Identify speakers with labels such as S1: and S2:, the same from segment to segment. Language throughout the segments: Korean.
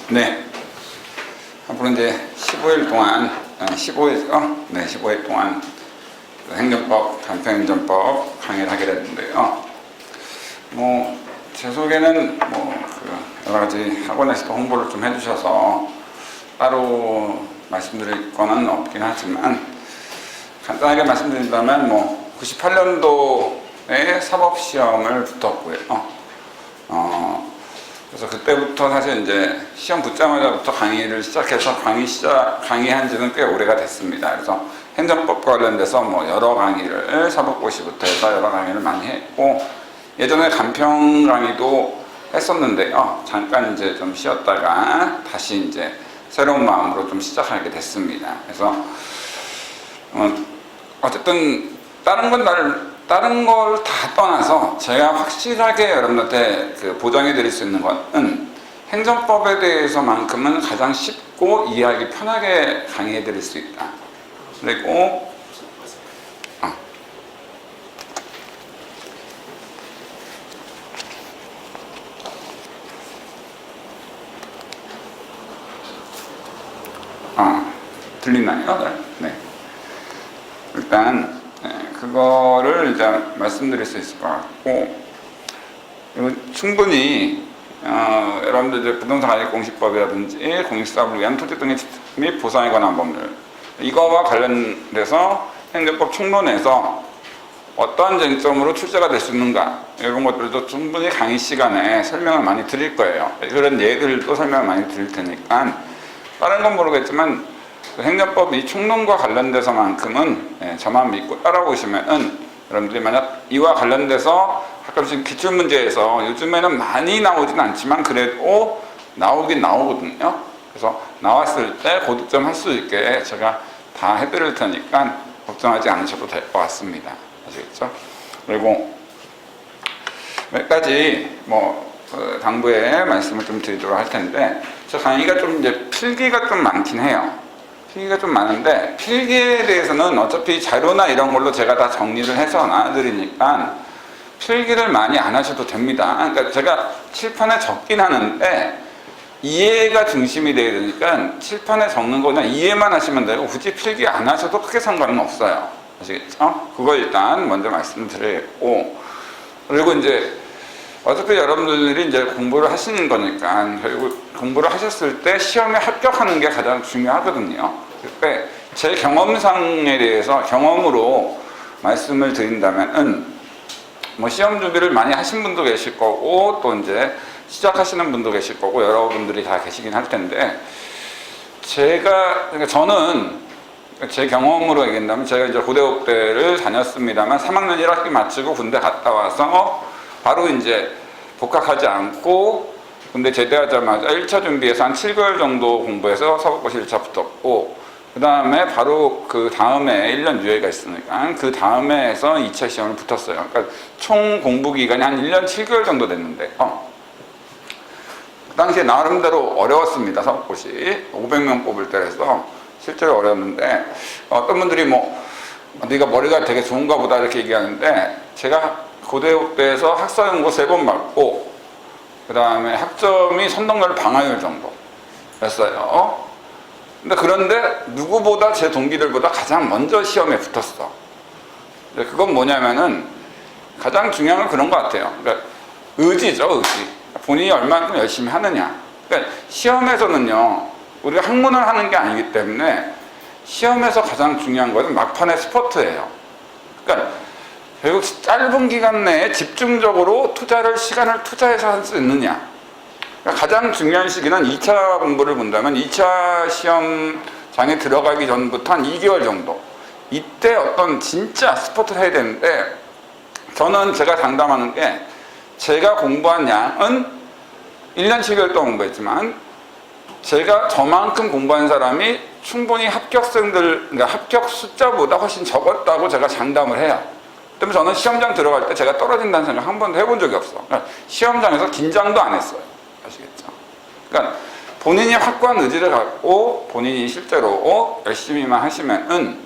S1: 네. 앞으로 이제 15일 동안, 15일이죠? 네, 15일 동안 행정법, 간편행정법 강의를 하게 됐는데요. 제 소개는 여러 가지 학원에서도 홍보를 좀 해주셔서 따로 말씀드릴 거는 없긴 하지만, 간단하게 말씀드린다면, 98년도에 사법시험을 붙었고요. 그래서 그때부터 사실 이제 시험 붙자마자부터 강의를 시작해서 강의한 지는 꽤 오래가 됐습니다. 그래서 행정법과 관련돼서 여러 강의를 사법고시부터 해서 여러 강의를 많이 했고, 예전에 간평 강의도 했었는데요. 잠깐 이제 좀 쉬었다가 다시 이제 새로운 마음으로 좀 시작하게 됐습니다. 그래서 어쨌든 다른 걸 다 떠나서 제가 확실하게 여러분들한테 보장해 드릴 수 있는 것은 행정법에 대해서만큼은 가장 쉽고 이해하기 편하게 강의해 드릴 수 있다. 그리고 들리나요? 네. 일단 그거를 이제 말씀드릴 수 있을 것 같고, 그리고 충분히 여러분들 이제 부동산 가액공시법이라든지 공익사업을 위한 토지 등의 및 보상에 관한 법률, 이거와 관련돼서 행정법 총론에서 어떠한 쟁점으로 출제가 될 수 있는가, 이런 것들도 충분히 강의 시간에 설명을 많이 드릴 거예요. 그런 예들도 설명을 많이 드릴 테니까, 다른 건 모르겠지만 행정법 이 총론과 관련돼서만큼은 저만 믿고 따라오시면은, 여러분들이 만약 이와 관련돼서 가끔씩 기출문제에서 요즘에는 많이 나오진 않지만 그래도 나오긴 나오거든요. 그래서 나왔을 때 고득점 할 수 있게 제가 다 해드릴 테니까 걱정하지 않으셔도 될 것 같습니다. 아시겠죠? 그리고 몇 가지 당부에 말씀을 좀 드리도록 할 텐데, 저 강의가 좀 이제 필기가 좀 많긴 해요. 필기가 좀 많은데, 필기에 대해서는 어차피 자료나 이런 걸로 제가 다 정리를 해서 놔드리니까 필기를 많이 안 하셔도 됩니다. 그러니까 제가 칠판에 적긴 하는데 이해가 중심이 돼야 되니까 칠판에 적는 거 그냥 이해만 하시면 되고 굳이 필기 안 하셔도 크게 상관은 없어요. 아시겠죠? 그거 일단 먼저 말씀드리고, 그리고 이제 어차피 여러분들이 이제 공부를 하시는 거니까 결국 공부를 하셨을 때 시험에 합격하는 게 가장 중요하거든요. 그때 제 경험상에 대해서 경험으로 말씀을 드린다면은, 시험 준비를 많이 하신 분도 계실 거고, 또 이제 시작하시는 분도 계실 거고, 여러분들이 다 계시긴 할 텐데, 그러니까 저는 제 경험으로 얘기한다면, 제가 이제 고대업대를 다녔습니다만 3학년 1학기 마치고 군대 갔다 와서 바로 이제 복학하지 않고 군대 제대하자마자 1차 준비해서 한 7개월 정도 공부해서 사법고시 1차 붙었고, 그 다음에 바로 그 다음에 1년 유예가 있으니까 그 다음에 해서 2차 시험을 붙었어요. 그러니까 총 공부 기간이 한 1년 7개월 정도 됐는데, 그 당시에 나름대로 어려웠습니다. 사법고시 500명 뽑을 때라서 실제로 어려웠는데, 어떤 분들이 네가 머리가 되게 좋은가 보다 이렇게 얘기하는데, 제가 고대업대에서 학사연고 3번 받고, 그 다음에 학점이 선동열 방어율 정도였어요. 그런데 누구보다 제 동기들보다 가장 먼저 시험에 붙었어. 그건 뭐냐면은 가장 중요한 건 그런 것 같아요. 그러니까 의지죠, 의지. 본인이 얼마큼 열심히 하느냐. 그러니까 시험에서는요, 우리가 학문을 하는 게 아니기 때문에 시험에서 가장 중요한 것은 막판의 스포트예요. 그러니까 결국 짧은 기간 내에 집중적으로 시간을 투자해서 할 수 있느냐. 가장 중요한 시기는 2차 공부를 본다면 2차 시험장에 들어가기 전부터 한 2개월 정도, 이때 어떤 진짜 스포트를 해야 되는데, 저는 제가 장담하는 게 제가 공부한 양은 1년 7개월 동안 공부했지만 제가 저만큼 공부한 사람이 충분히 그러니까 합격 숫자보다 훨씬 적었다고 제가 장담을 해요. 때문에 저는 시험장 들어갈 때 제가 떨어진다는 생각 한 번도 해본 적이 없어. 그러니까 시험장에서 긴장도 안 했어요. 아시겠죠? 그러니까 본인이 확고한 의지를 갖고 본인이 실제로 열심히만 하시면은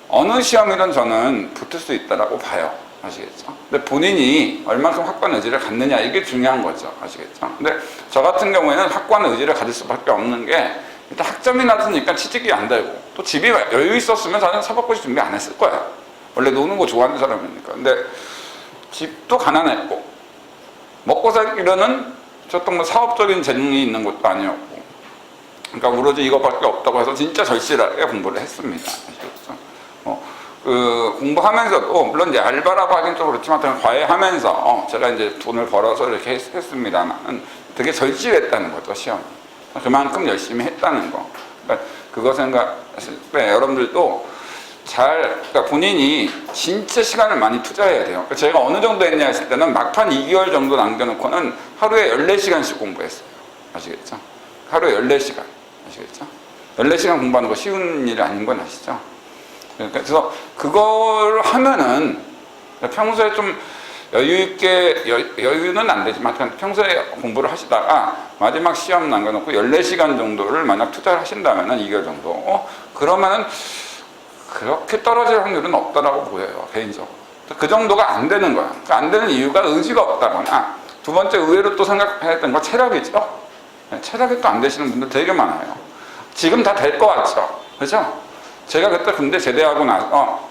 S1: 어느 시험이든 저는 붙을 수 있다라고 봐요. 아시겠죠? 근데 본인이 얼만큼 확고한 의지를 갖느냐, 이게 중요한 거죠. 아시겠죠? 근데 저 같은 경우에는 확고한 의지를 가질 수밖에 없는 게, 일단 학점이 낮으니까 취직이 안 되고, 또 집이 여유 있었으면 저는 사법고시 준비 안 했을 거야. 원래 노는 거 좋아하는 사람이니까. 근데 집도 가난했고, 먹고 살기로는 저떤 뭐 사업적인 재능이 있는 것도 아니었고, 그러니까 오로지 이거밖에 없다고 해서 진짜 절실하게 공부를 했습니다. 아시겠죠? 공부하면서도, 물론 이제 알바라고 하긴 좀 그렇지만, 과외하면서, 제가 이제 돈을 벌어서 이렇게 했습니다만, 되게 절실했다는 거죠, 시험이. 그만큼 열심히 했다는 거. 그러니까 그거 생각했을 때, 여러분들도 그러니까 본인이 진짜 시간을 많이 투자해야 돼요. 그러니까 제가 어느 정도 했냐 했을 때는 막판 2개월 정도 남겨놓고는 하루에 14시간씩 공부했어요. 아시겠죠? 하루에 14시간. 아시겠죠? 14시간 공부하는 거 쉬운 일이 아닌 건 아시죠? 그래서 그걸 하면은 평소에 좀 여유있게, 여유는 안 되지만 평소에 공부를 하시다가 마지막 시험 남겨놓고 14시간 정도를 만약 투자를 하신다면은 2개월 정도, 그러면은 그렇게 떨어질 확률은 없다라고 보여요, 개인적으로. 그 정도가 안 되는 거야. 그러니까 안 되는 이유가 의지가 없다거나, 두 번째 의외로 또 생각해야 되는 건 체력이죠. 체력이 또 안 되시는 분들 되게 많아요. 지금 다 될 것 같죠? 그죠? 제가 그때 군대 제대하고 나서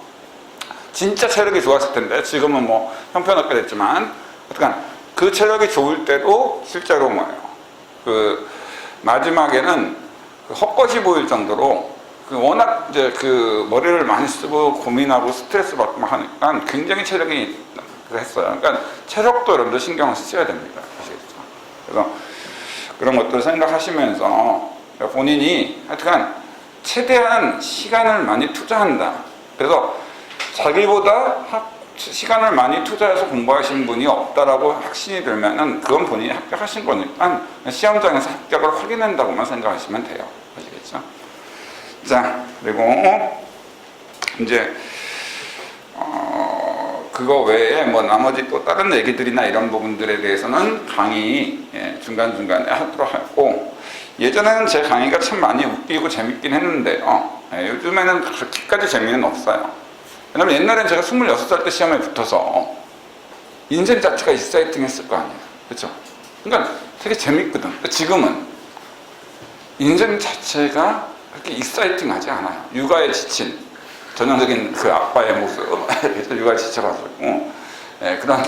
S1: 진짜 체력이 좋았을 텐데, 지금은 뭐 형편없게 됐지만, 하여튼 그 체력이 좋을 때도 실제로 뭐예요, 마지막에는 헛것이 보일 정도로, 워낙 이제 머리를 많이 쓰고 고민하고 스트레스 받고 하니까 굉장히 체력이 했어요. 그러니까 체력도 여러분들 신경을 쓰셔야 됩니다. 아시겠죠? 그래서 그런 것들을 생각하시면서 본인이 하여튼 최대한 시간을 많이 투자한다. 그래서 자기보다 시간을 많이 투자해서 공부하신 분이 없다라고 확신이 들면은 그건 본인이 합격하신 거니까 시험장에서 합격을 확인한다고만 생각하시면 돼요. 아시겠죠? 자, 그리고 이제 그거 외에 뭐 나머지 또 다른 얘기들이나 이런 부분들에 대해서는 강의 중간중간에 하도록 하고, 예전에는 제 강의가 참 많이 웃기고 재밌긴 했는데요, 요즘에는 그렇게까지 재미는 없어요. 왜냐면 옛날엔 제가 26살 때 시험에 붙어서 인생 자체가 익사이팅 했을 거 아니에요. 그렇죠? 그러니까 되게 재밌거든. 지금은 인생 자체가 그렇게 익사이팅하지 않아요. 육아에 지친 전형적인 그 아빠의 모습, 그래서 육아에 지쳐가지고 그런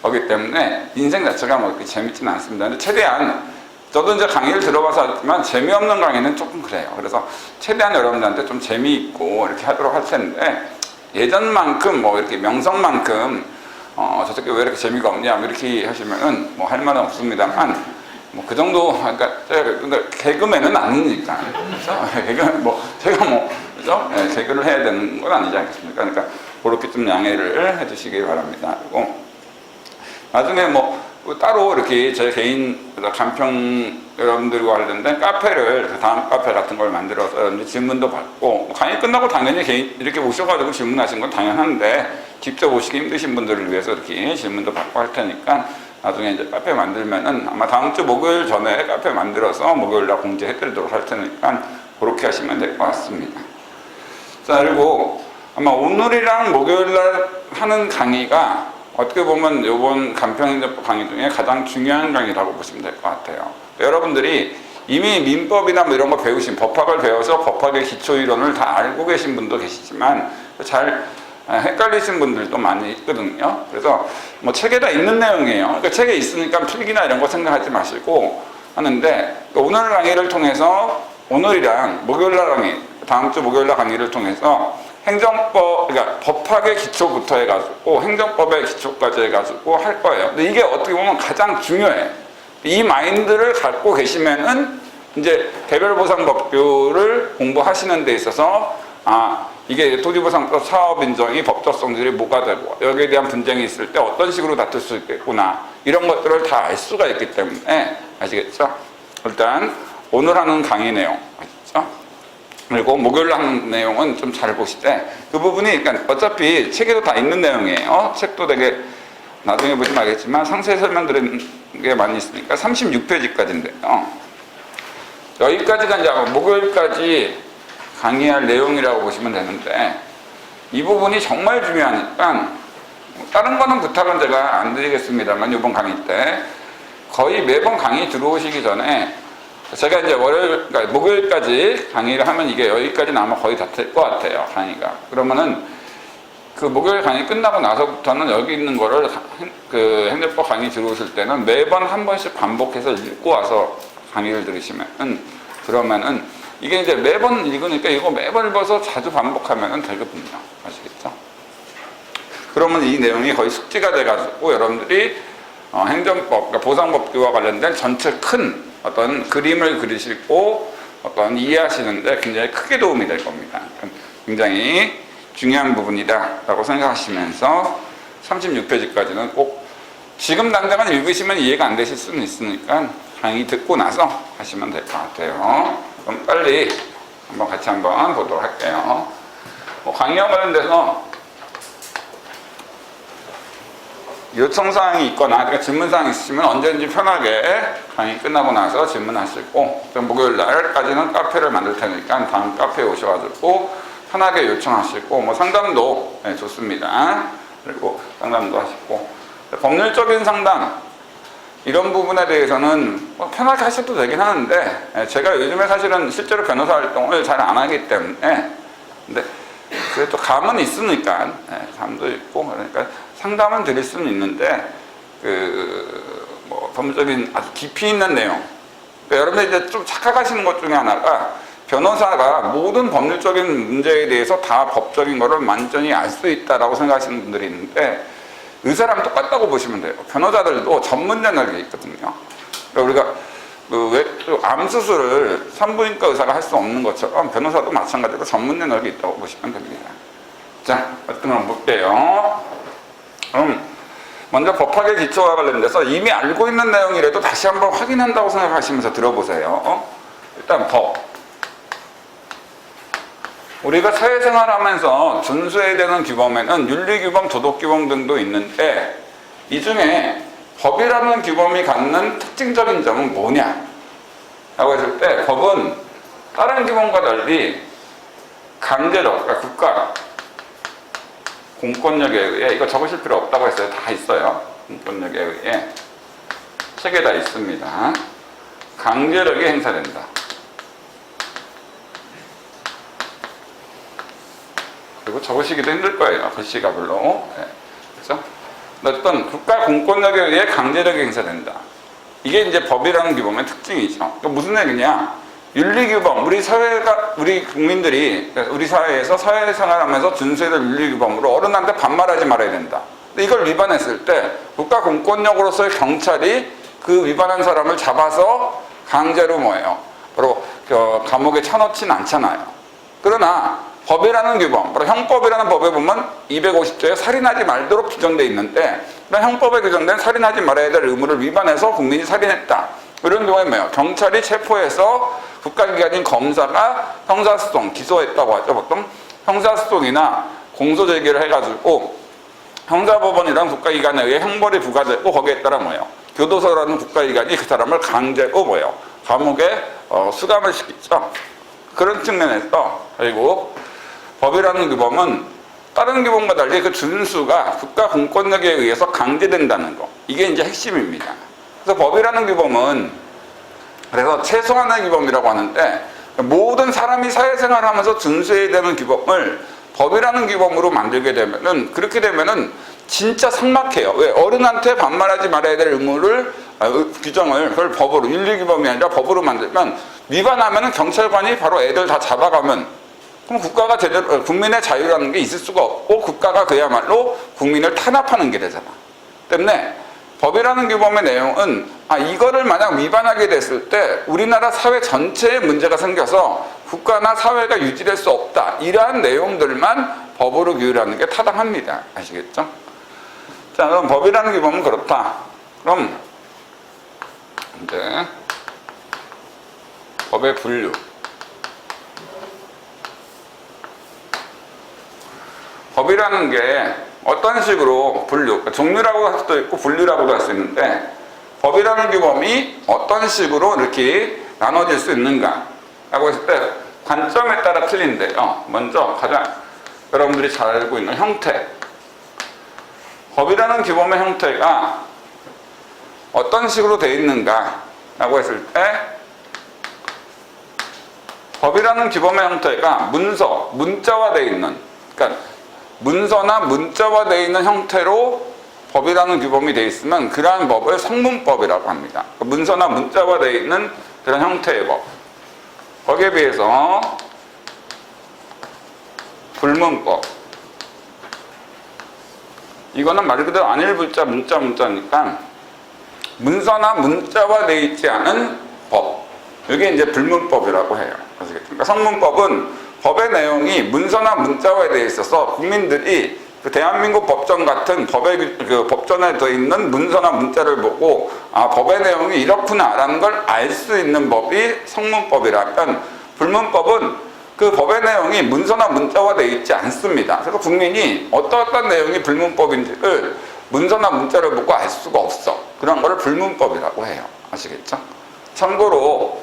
S1: 거기 때문에 인생 자체가 뭐 그렇게 재밌지는 않습니다. 근데 최대한 저도 이제 강의를 들어봐서 하지만 재미없는 강의는 조금 그래요. 그래서 최대한 여러분들한테 좀 재미있고 이렇게 하도록 할 텐데, 예전만큼 뭐 이렇게 명성만큼 저 새끼 왜 이렇게 재미가 없냐 뭐 이렇게 하시면은 뭐 할 말은 없습니다만, 뭐 그 정도, 그러니까 근데 개그맨은 아니니까, 그렇죠? 개그맨 뭐 제가 뭐 그죠? 개그를 해야 되는 건 아니지 않겠습니까? 그러니까 그렇게 좀 양해를 해주시기 바랍니다. 그리고 나중에 뭐 따로 이렇게 제 개인 간평 여러분들과 관련된 카페를, 그 다음 카페 같은 걸 만들어서 이제 질문도 받고, 강의 끝나고 당연히 개인 이렇게 오셔가지고 질문하신 건 당연한데, 직접 오시기 힘드신 분들을 위해서 이렇게 질문도 받고 할 테니까, 나중에 이제 카페 만들면은 아마 다음 주 목요일 전에 카페 만들어서 목요일날 공지해드리도록 할 테니까 그렇게 하시면 될 것 같습니다. 자, 그리고 아마 오늘이랑 목요일날 하는 강의가 어떻게 보면 이번 간편행정법 강의 중에 가장 중요한 강의라고 보시면 될 것 같아요. 여러분들이 이미 민법이나 뭐 이런 거 배우신, 법학을 배워서 법학의 기초이론을 다 알고 계신 분도 계시지만 잘 헷갈리신 분들도 많이 있거든요. 그래서 뭐 책에다 있는 내용이에요. 그러니까 책에 있으니까 필기나 이런 거 생각하지 마시고 하는데, 오늘 강의를 통해서, 오늘이랑 목요일날 강의, 다음 주 목요일날 강의를 통해서 행정법, 그러니까 법학의 기초부터 해가지고 행정법의 기초까지 해가지고 할 거예요. 근데 이게 어떻게 보면 가장 중요해. 이 마인드를 갖고 계시면은 이제 개별보상법규를 공부하시는 데 있어서, 이게 토지보상법 사업인정이 법적성질이 뭐가 되고 여기에 대한 분쟁이 있을 때 어떤 식으로 다툴 수 있겠구나, 이런 것들을 다 알 수가 있기 때문에, 아시겠죠? 일단 오늘 하는 강의 내용 아시죠? 그리고 목요일 하는 내용은 좀 잘 보시되, 그 부분이 그러니까 어차피 책에도 다 있는 내용이에요. 책도 되게 나중에 보시면 알겠지만 상세히 설명드린 게 많이 있으니까 36페이지까지인데요. 여기까지가 이제 목요일까지 강의할 내용이라고 보시면 되는데, 이 부분이 정말 중요하니까 다른 거는 부탁은 제가 안 드리겠습니다만 이번 강의 때 거의 매번 강의 들어오시기 전에 제가 이제 월요일, 그러니까 목요일까지 강의를 하면 이게 여기까지는 아마 거의 다 될 것 같아요, 강의가. 그러면은 그 목요일 강의 끝나고 나서부터는 여기 있는 거를 그 행정법 강의 들어오실 때는 매번 한 번씩 반복해서 읽고 와서 강의를 들으시면은 그러면은 이게 이제 매번 읽으니까 이거 매번 읽어서 자주 반복하면은 되거든요. 아시겠죠? 그러면 이 내용이 거의 숙지가 돼가지고 여러분들이 행정법, 그러니까 보상법규와 관련된 전체 큰 어떤 그림을 그리시고 어떤 이해하시는데 굉장히 크게 도움이 될 겁니다. 굉장히 중요한 부분이다 라고 생각하시면서 36페이지까지는 꼭 지금 당장은 읽으시면 이해가 안 되실 수는 있으니까 강의 듣고 나서 하시면 될 것 같아요. 그럼 빨리 같이 한번 보도록 할게요. 강의와 관련돼서 요청사항이 있거나 그러니까 질문사항이 있으시면 언제든지 편하게 강의 끝나고 나서 질문하시고 목요일 날까지는 카페를 만들 테니까 다음 카페에 오셔가지고 편하게 요청하시고 뭐 상담도 좋습니다. 그리고 상담도 하시고 법률적인 상담 이런 부분에 대해서는 뭐 편하게 하셔도 되긴 하는데 제가 요즘에 사실은 실제로 변호사 활동을 잘 안 하기 때문에 근데 그래도 감은 있으니까 감도 있고 그러니까 상담은 드릴 수는 있는데 뭐 법률적인 아주 깊이 있는 내용 그러니까 여러분들 이제 좀 착각하시는 것 중에 하나가 변호사가 모든 법률적인 문제에 대해서 다 법적인 거를 완전히 알 수 있다라고 생각하시는 분들이 있는데 의사랑 똑같다고 보시면 돼요. 변호사들도 전문 영역이 있거든요. 그러니까 우리가 암 수술을 산부인과 의사가 할 수 없는 것처럼 변호사도 마찬가지로 전문 영역이 있다고 보시면 됩니다. 자, 어떤 걸 볼게요. 그럼 먼저 법학의 기초와 관련돼서 이미 알고 있는 내용이라도 다시 한번 확인한다고 생각하시면서 들어보세요. 일단 법. 우리가 사회생활하면서 준수해야 되는 규범에는 윤리규범, 도덕규범 등도 있는데 이 중에 법이라는 규범이 갖는 특징적인 점은 뭐냐? 라고 했을 때 법은 다른 규범과 달리 강제력, 그러니까 국가 공권력에 의해 이거 적으실 필요 없다고 했어요. 다 있어요. 공권력에 의해 책에 다 있습니다. 강제력이 행사된다. 그리고 적으시기도 힘들 거예요. 글씨가 별로. 그렇죠? 어떤 국가 공권력에 의해 강제력이 행사된다. 이게 이제 법이라는 규범의 특징이죠. 그러니까 무슨 얘기냐? 윤리규범, 우리 국민들이, 우리 사회에서 사회생활하면서 준수해야 될 윤리규범으로 어른한테 반말하지 말아야 된다. 근데 이걸 위반했을 때 국가 공권력으로서의 경찰이 그 위반한 사람을 잡아서 강제로 뭐예요? 바로 감옥에 쳐넣지는 않잖아요. 그러나 법이라는 규범, 바로 형법이라는 법에 보면 250조에 살인하지 말도록 규정되어 있는데 형법에 규정된 살인하지 말아야 될 의무를 위반해서 국민이 살인했다. 이런 경우에 뭐예요? 경찰이 체포해서 국가기관인 검사가 형사소송, 기소했다고 하죠. 보통 형사소송이나 공소제기를 해가지고 형사법원이라는 국가기관에 의해 형벌이 부과되고 거기에 따라 뭐예요? 교도소라는 국가기관이 그 사람을 강제로 뭐예요? 감옥에 수감을 시키죠. 그런 측면에서 그리고 법이라는 규범은 다른 규범과 달리 그 준수가 국가 공권력에 의해서 강제된다는 거. 이게 이제 핵심입니다. 그래서 법이라는 규범은 그래서 최소한의 규범이라고 하는데 모든 사람이 사회생활을 하면서 준수해야 되는 규범을 법이라는 규범으로 만들게 되면은 그렇게 되면은 진짜 삭막해요. 왜? 어른한테 반말하지 말아야 될 의무를 규정을 그걸 법으로 윤리규범이 아니라 법으로 만들면 위반하면은 경찰관이 바로 애들 다 잡아가면 그럼 국가가 제대로 국민의 자유라는 게 있을 수가 없고 국가가 그야말로 국민을 탄압하는 게 되잖아. 때문에 법이라는 규범의 내용은 이거를 만약 위반하게 됐을 때 우리나라 사회 전체에 문제가 생겨서 국가나 사회가 유지될 수 없다. 이러한 내용들만 법으로 규율하는 게 타당합니다. 아시겠죠? 자, 그럼 법이라는 규범은 그렇다. 그럼 이제 법의 분류. 법이라는 게 어떤 식으로 분류, 그러니까 종류라고 할 수도 있고 분류라고도 할 수 있는데 법이라는 규범이 어떤 식으로 이렇게 나눠질 수 있는가 라고 했을 때 관점에 따라 틀린데요. 먼저 가장 여러분들이 잘 알고 있는 형태. 법이라는 규범의 형태가 어떤 식으로 되어 있는가 라고 했을 때 법이라는 규범의 형태가 문자화되어 있는, 그러니까 문서나 문자화되어 있는 형태로 법이라는 규범이 되어 있으면 그러한 법을 성문법이라고 합니다. 문서나 문자화되어 있는 그런 형태의 법. 거기에 비해서 불문법. 이거는 말 그대로 안일불자 문자니까 문서나 문자화되어 있지 않은 법. 이게 이제 불문법이라고 해요. 그러니까 성문법은 법의 내용이 문서나 문자화되어 있어서 국민들이 그 대한민국 법전 같은 그 법전에 더 있는 문서나 문자를 보고 법의 내용이 이렇구나라는 걸 알 수 있는 법이 성문법이라면, 불문법은 그 법의 내용이 문서나 문자화되어 있지 않습니다. 그래서 국민이 어떤 내용이 불문법인지를 문서나 문자를 보고 알 수가 없어. 그런 거를 불문법이라고 해요. 아시겠죠? 참고로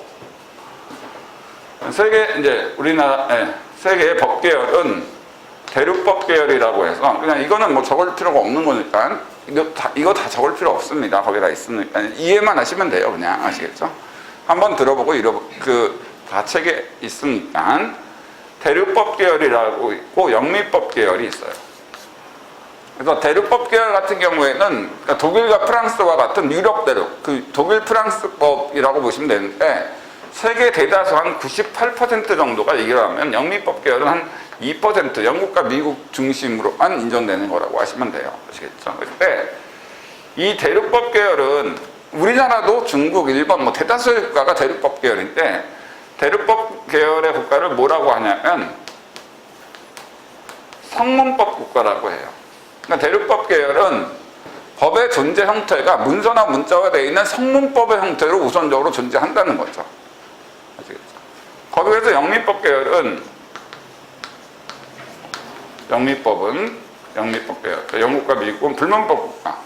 S1: 우리나라 세계의 법 계열은 대륙법 계열이라고 해서, 그냥 이거는 뭐 적을 필요가 없는 거니까 이거 다 적을 필요 없습니다. 거기다 있으니까 이해만 하시면 돼요. 그냥. 아시겠죠? 한번 들어보고 다 책에 있으니까 대륙법 계열이라고 있고 영미법 계열이 있어요. 그래서 대륙법 계열 같은 경우에는 그러니까 독일과 프랑스와 같은 유럽 대륙, 그 독일 프랑스법이라고 보시면 되는데, 세계 대다수 한 98% 정도가 이기로 하면 영미법 계열은 한 2% 영국과 미국 중심으로만 인정되는 거라고 하시면 돼요. 아시겠죠? 근데 이 대륙법 계열은 우리나라도 중국, 일본 대다수의 국가가 대륙법 계열인데, 대륙법 계열의 국가를 뭐라고 하냐면 성문법 국가라고 해요. 그러니까 대륙법 계열은 법의 존재 형태가 문서나 문자화되어 있는 성문법의 형태로 우선적으로 존재한다는 거죠. 아시겠죠? 거기에서 영미법 계열은 영미법 계열, 그러니까 영국과 미국은 불문법 국가.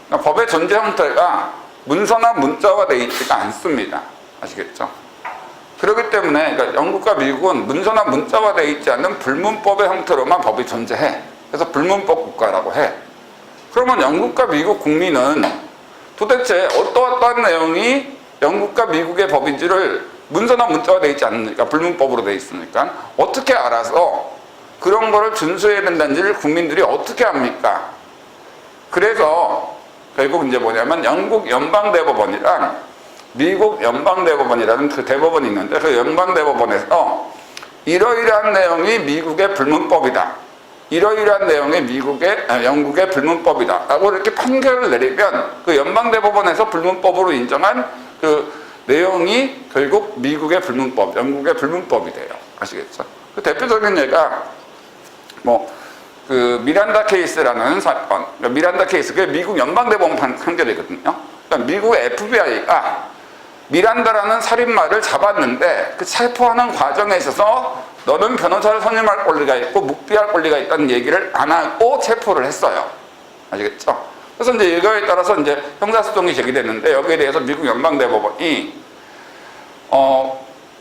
S1: 그러니까 법의 존재 형태가 문서나 문자화되어 있지가 않습니다. 아시겠죠? 그렇기 때문에 그러니까 영국과 미국은 문서나 문자화되어 있지 않는 불문법의 형태로만 법이 존재해. 그래서 불문법 국가라고 해. 그러면 영국과 미국 국민은 도대체 어떠한 내용이 영국과 미국의 법인지를 문서나 문자화되어 있지 않으니까, 불문법으로 되어 있으니까 어떻게 알아서 그런 거를 준수해야 된다는지를 국민들이 어떻게 합니까? 그래서 결국 이제 뭐냐면 영국 연방대법원이랑 미국 연방대법원이라는 그 대법원이 있는데, 그 연방대법원에서 이러이러한 내용이 미국의 불문법이다, 이러이러한 내용이 영국의 불문법이다 라고 이렇게 판결을 내리면 그 연방대법원에서 불문법으로 인정한 그 내용이 결국 미국의 불문법, 영국의 불문법이 돼요. 아시겠죠? 그 대표적인 예가 그 미란다 케이스라는 사건, 그러니까 미란다 케이스, 그게 미국 연방대법원 판결이거든요. 그러니까 미국 FBI가 미란다라는 살인마를 잡았는데 그 체포하는 과정에 있어서 너는 변호사를 선임할 권리가 있고 묵비할 권리가 있다는 얘기를 안 하고 체포를 했어요. 아시겠죠? 그래서 이제 이거에 따라서 이제 형사소송이 제기됐는데, 여기에 대해서 미국 연방대법원이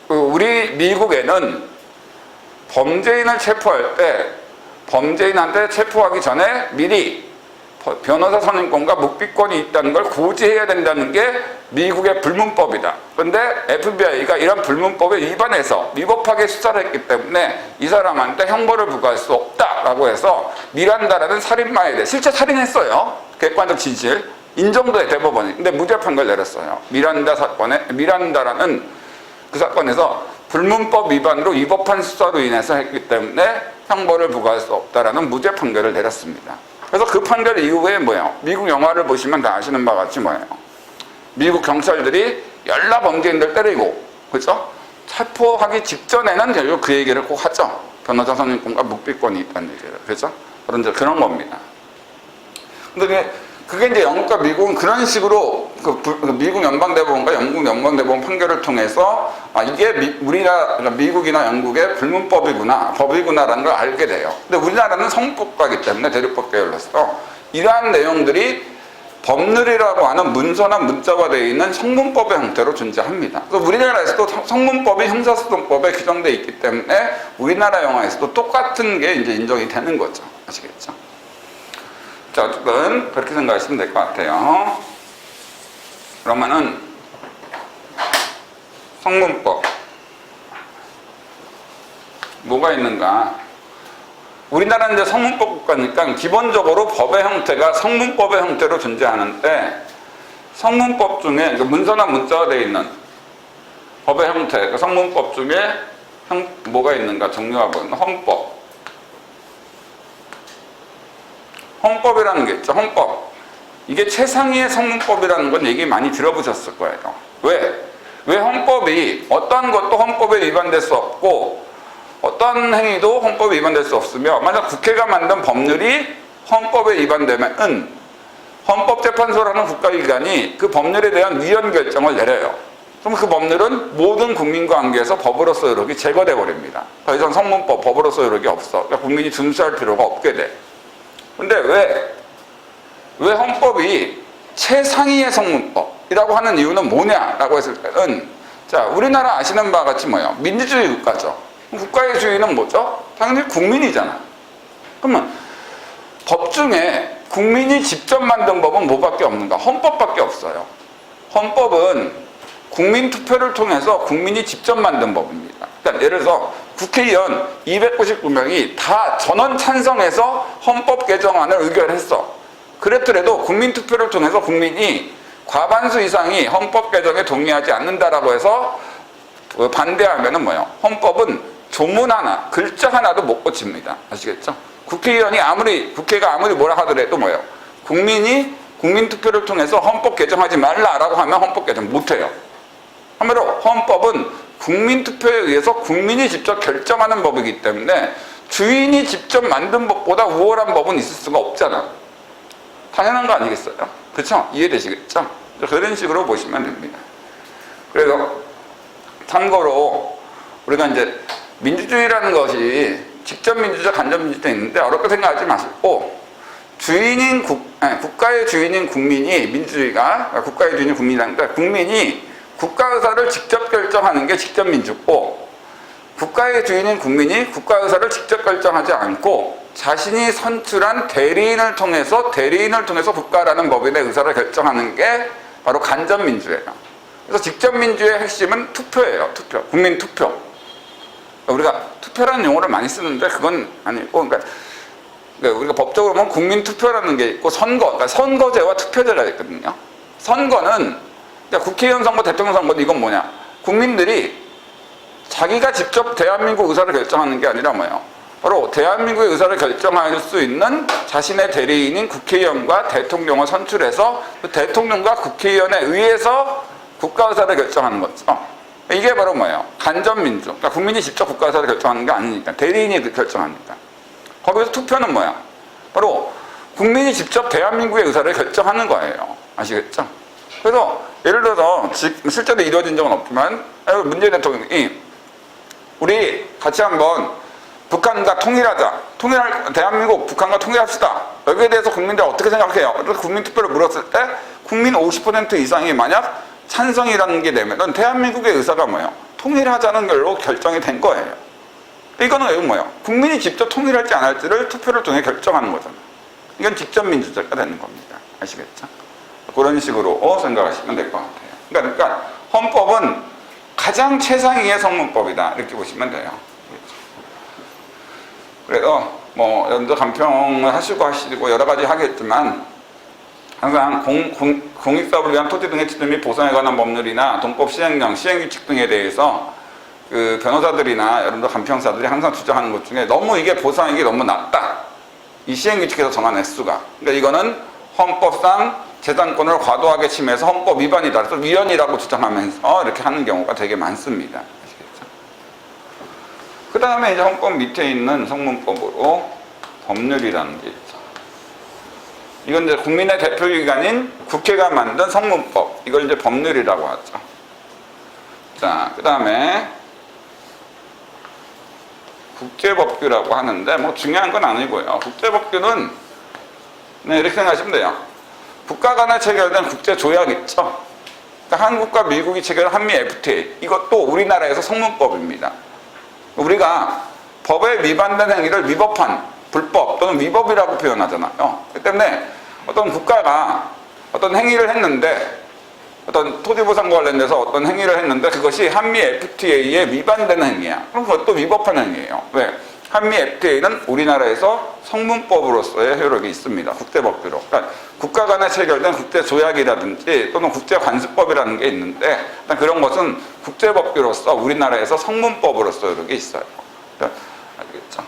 S1: 우리 미국에는 범죄인을 체포할 때 범죄인한테 체포하기 전에 미리 변호사 선임권과 묵비권이 있다는 걸 고지해야 된다는 게 미국의 불문법이다. 그런데 FBI가 이런 불문법에 위법하게 수사를 했기 때문에 이 사람한테 형벌을 부과할 수 없다라고 해서 미란다라는 살인마에 대해, 실제 살인했어요. 객관적 진실 인정도 해 대법원이. 근데 무죄 판결 내렸어요. 미란다라는 그 사건에서 불문법 위반으로 위법한 수사로 인해서 했기 때문에 형벌을 부과할 수 없다라는 무죄 판결을 내렸습니다. 그래서 그 판결 이후에 뭐예요? 미국 영화를 보시면 다 아시는 바와 같이 뭐예요? 미국 경찰들이 연락 범죄인들 때리고, 그렇죠? 체포하기 직전에는 결국 그 얘기를 꼭 하죠. 변호사 선임권과 묵비권이 있다는 얘기를. 그렇죠? 그런 겁니다. 근데 그게 이제 영국과 미국은 그런 식으로 미국 연방대법원과 영국 연방대법원 판결을 통해서 이게 그러니까 미국이나 영국의 불문법이구나, 법이구나라는 걸 알게 돼요. 근데 우리나라는 성법과이기 때문에 대륙법 계열로서 이러한 내용들이 법률이라고 하는 문서나 문자화되어 있는 성문법의 형태로 존재합니다. 그래서 우리나라에서도 성문법이 형사소송법에 규정되어 있기 때문에 우리나라 영화에서도 똑같은 게 이제 인정이 되는 거죠. 아시겠죠? 자, 어쨌든 그렇게 생각하시면 될 것 같아요. 그러면은 성문법 뭐가 있는가? 우리나라는 이제 성문법 국가니까 기본적으로 법의 형태가 성문법의 형태로 존재하는데, 성문법 중에 문서나 문자가 되어 있는 법의 형태, 그 성문법 중에 뭐가 있는가? 종류가 보면 헌법. 헌법이라는 게 있죠. 헌법. 이게 최상위의 성문법이라는 건 얘기 많이 들어보셨을 거예요. 왜 헌법이 어떠한 것도 헌법에 위반될 수 없고 어떤 행위도 헌법에 위반될 수 없으며, 만약 국회가 만든 법률이 헌법에 위반되면 헌법재판소라는 국가기관이 그 법률에 대한 위헌 결정을 내려요. 그럼 그 법률은 모든 국민과 관계에서 법으로서 효력이 제거돼 버립니다. 더 이상 성문법, 법으로서 효력이 없어. 그러니까 국민이 준수할 필요가 없게 돼. 근데 왜 헌법이 최상위의 성문법이라고 하는 이유는 뭐냐라고 했을 때는, 자, 우리나라 아시는 바와 같이 뭐예요? 민주주의 국가죠. 국가의 주인은 뭐죠? 당연히 국민이잖아. 그러면 법 중에 국민이 직접 만든 법은 뭐밖에 없는가? 헌법밖에 없어요. 헌법은 국민 투표를 통해서 국민이 직접 만든 법입니다. 그러니까 예를 들어서 국회의원 299명이 다 전원 찬성해서 헌법 개정안을 의결했어. 그랬더라도 국민 투표를 통해서 국민이 과반수 이상이 헌법 개정에 동의하지 않는다라고 해서 반대하면은 뭐예요? 헌법은 조문 하나, 글자 하나도 못 고칩니다. 아시겠죠? 국회가 아무리 뭐라 하더라도 뭐예요? 국민 투표를 통해서 헌법 개정하지 말라라고 하면 헌법 개정 못 해요. 한마디로 헌법은 국민 투표에 의해서 국민이 직접 결정하는 법이기 때문에 주인이 직접 만든 법보다 우월한 법은 있을 수가 없잖아. 당연한 거 아니겠어요? 그렇죠? 이해되시겠죠? 그런 식으로 보시면 됩니다. 그래서 참고로 우리가 이제 민주주의라는 것이 직접 민주주의, 간접 민주주의 있는데 어렵게 생각하지 마시고, 국가의 주인인 국민이, 민주주의가 국가의 주인인 국민이라니까 국민이 국가 의사를 직접 결정하는 게 직접 민주고, 국가의 주인인 국민이 국가 의사를 직접 결정하지 않고 자신이 선출한 대리인을 통해서 국가라는 법인의 의사를 결정하는 게 바로 간접 민주예요. 그래서 직접 민주의 핵심은 투표예요. 국민 투표. 우리가 투표라는 용어를 많이 쓰는데 그건 아니고, 그러니까 우리가 법적으로 보면 국민 투표라는 게 있고 그러니까 선거제와 투표제가 있거든요. 선거는, 그러니까 국회의원 선거, 대통령 선거는 이건 뭐냐? 국민들이 자기가 직접 대한민국 의사를 결정하는 게 아니라 뭐예요? 바로 대한민국의 의사를 결정할 수 있는 자신의 대리인인 국회의원과 대통령을 선출해서 그 대통령과 국회의원에 의해서 국가 의사를 결정하는 거죠. 이게 바로 뭐예요? 간접민주. 그러니까 국민이 직접 국가 의사를 결정하는 게 아니니까 대리인이 결정합니다. 거기서 투표는 뭐야? 바로 국민이 직접 대한민국의 의사를 결정하는 거예요. 아시겠죠? 그래서 예를 들어서 실제로 이루어진 적은 없지만 문재인 대통령이 우리 같이 한번 북한과 대한민국 북한과 통일합시다. 여기에 대해서 국민들 어떻게 생각해요? 그래서 국민투표를 물었을 때 국민 50% 이상이 만약 찬성이라는 게 되면 대한민국의 의사가 뭐예요? 통일하자는 걸로 결정이 된 거예요. 이거는 뭐예요? 국민이 직접 통일할지 안 할지를 투표를 통해 결정하는 거잖아요. 이건 직접 민주주의가 되는 겁니다. 아시겠죠? 그런 식으로 생각하시면 될 것 같아요. 그러니까 헌법은 가장 최상위의 성문법이다. 이렇게 보시면 돼요. 그래서 여러분들 간평을 하시고 여러 가지 하겠지만 항상 공익사업을 위한 토지 등의 취득 및 보상에 관한 법률이나 동법 시행령, 시행규칙 등에 대해서 그 변호사들이나 여러분들 간평사들이 항상 주장하는 것 중에 너무 이게 보상액이 너무 낮다. 이 시행규칙에서 정한 액수가. 그러니까 이거는 헌법상 재산권을 과도하게 침해해서 헌법 위반이다. 그래서 위헌이라고 주장하면서 이렇게 하는 경우가 되게 많습니다. 아시겠죠? 그 다음에 이제 헌법 밑에 있는 성문법으로 법률이라는 게 있죠. 이건 이제 국민의 대표기관인 국회가 만든 성문법. 이걸 이제 법률이라고 하죠. 자, 그 다음에 국제법규라고 하는데 중요한 건 아니고요. 국제법규는 이렇게 생각하시면 돼요. 국가 간에 체결된 국제조약 있죠. 그러니까 한국과 미국이 체결한 한미 FTA. 이것도 우리나라에서 성문법입니다. 우리가 법에 위반된 행위를 위법한 불법 또는 위법이라고 표현하잖아요. 그렇기 때문에 어떤 국가가 어떤 행위를 했는데 어떤 토지보상과 관련돼서 어떤 행위를 했는데 그것이 한미 FTA에 위반되는 행위야. 그럼 그것도 위법한 행위예요. 왜? 한미 FTA는 우리나라에서 성문법으로서의 효력이 있습니다. 국제법규로. 그러니까 국가 간에 체결된 국제조약이라든지 또는 국제관습법이라는 게 있는데 일단 그런 것은 국제법규로서 우리나라에서 성문법으로서 효력이 있어요. 알겠죠?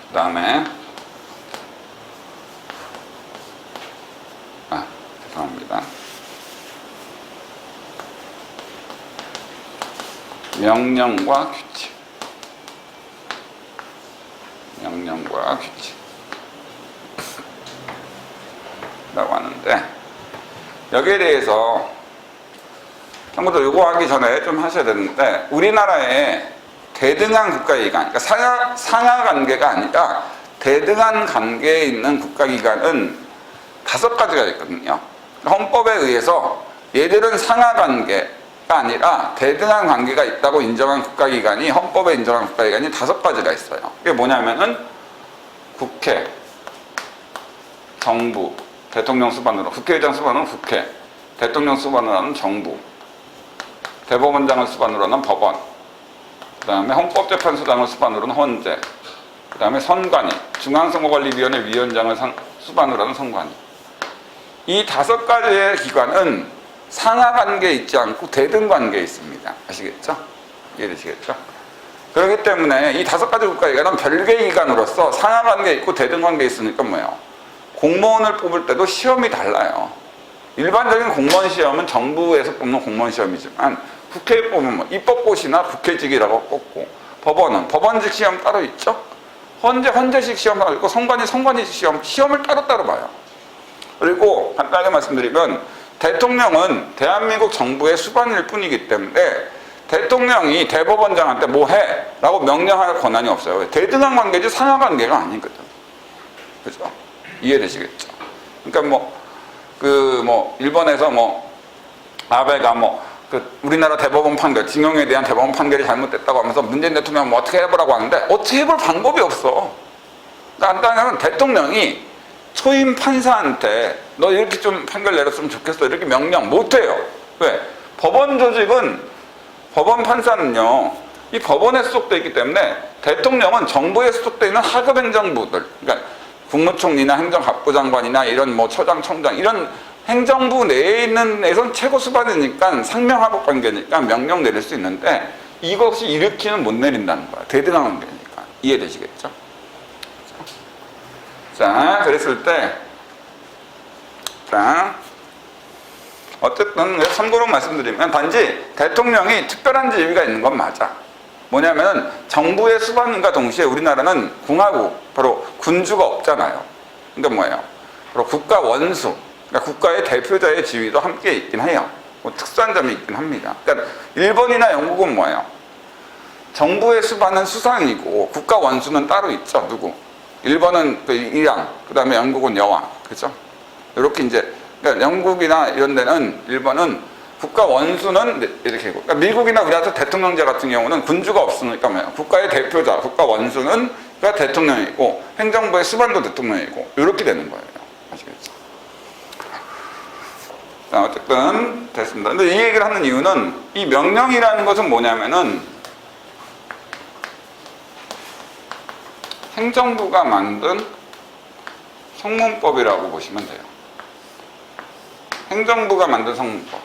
S1: 그 다음에 죄송합니다. 명령과 규칙. 명령과 규칙. 라고 하는데, 여기에 대해서, 참고로 요거 하기 전에 좀 하셔야 되는데, 우리나라에 대등한 국가기관, 그러니까 상하 관계가 아니라 대등한 관계에 있는 국가기관은 5가지가 있거든요. 헌법에 의해서 얘들은 상하 관계가 아니라 대등한 관계가 있다고 인정한 국가기관이, 헌법에 인정한 국가기관이 5가지가 있어요. 그게 뭐냐면은 국회, 정부, 대통령 수반으로, 국회의장 수반으로 국회, 대통령 수반으로 하는 정부, 대법원장을 수반으로 하는 법원, 그 다음에 헌법재판소장을 수반으로는 헌재, 그 다음에 선관위, 중앙선거관리위원회 위원장을 수반으로 하는 선관위. 이 5가지의 기관은 상하 관계에 있지 않고 대등 관계에 있습니다. 아시겠죠? 이해되시겠죠? 그렇기 때문에 이 5가지 국가기관은 별개의 기관으로서 상하 관계에 있고 대등 관계에 있으니까 뭐예요? 공무원을 뽑을 때도 시험이 달라요. 일반적인 공무원 시험은 정부에서 뽑는 공무원 시험이지만 국회에 뽑으면 뭐 입법고시나 국회직이라고 뽑고, 법원은 법원직 시험 따로 있죠? 헌재식 시험 따로 있고, 선관위식 시험을 따로따로 봐요. 그리고 간단하게 말씀드리면 대통령은 대한민국 정부의 수반일 뿐이기 때문에 대통령이 대법원장한테 뭐 해? 라고 명령할 권한이 없어요. 대등한 관계지 상하 관계가 아니거든. 그죠? 이해되시겠죠? 그러니까 일본에서 아베가 우리나라 대법원 판결, 징용에 대한 대법원 판결이 잘못됐다고 하면서 문재인 대통령 어떻게 해보라고 하는데 어떻게 해볼 방법이 없어. 간단하면 대통령이 초임 판사한테 너 이렇게 좀 판결 내렸으면 좋겠어 이렇게 명령 못해요. 왜? 법원 조직은, 법원 판사는요 이 법원에 소속되어 있기 때문에 대통령은 정부에 소속되어 있는 하급 행정부들, 그러니까 국무총리나 행정갑부 장관이나 이런 처장, 청장 이런 행정부 내에 있는 에선 최고 수반이니까 상명하급 관계니까 명령 내릴 수 있는데 이것이 일으키는 못 내린다는 거야. 대등한 관계니까. 이해되시겠죠? 자, 그랬을 때, 자, 어쨌든 참고로 말씀드리면 단지 대통령이 특별한 지위가 있는 건 맞아. 뭐냐면 정부의 수반과 동시에 우리나라는 궁하국, 바로 군주가 없잖아요. 그러니까 뭐예요? 바로 국가 원수, 그러니까 국가의 대표자의 지위도 함께 있긴 해요. 특수한 점이 있긴 합니다. 그러니까 일본이나 영국은 뭐예요? 정부의 수반은 수상이고 국가 원수는 따로 있죠. 누구? 일본은 일왕, 그 다음에 영국은 여왕, 그죠? 이렇게 이제, 그러니까 영국이나 이런 데는, 일본은 국가 원수는 이렇게 있고, 그러니까 미국이나 우리나라 대통령제 같은 경우는 군주가 없으니까 뭐예요? 국가의 대표자, 국가 원수는 대통령이고, 행정부의 수반도 대통령이고, 이렇게 되는 거예요. 아시겠죠? 자, 어쨌든 됐습니다. 근데 이 얘기를 하는 이유는, 이 명령이라는 것은 뭐냐면은, 행정부가 만든 성문법이라고 보시면 돼요. 행정부가 만든 성문법.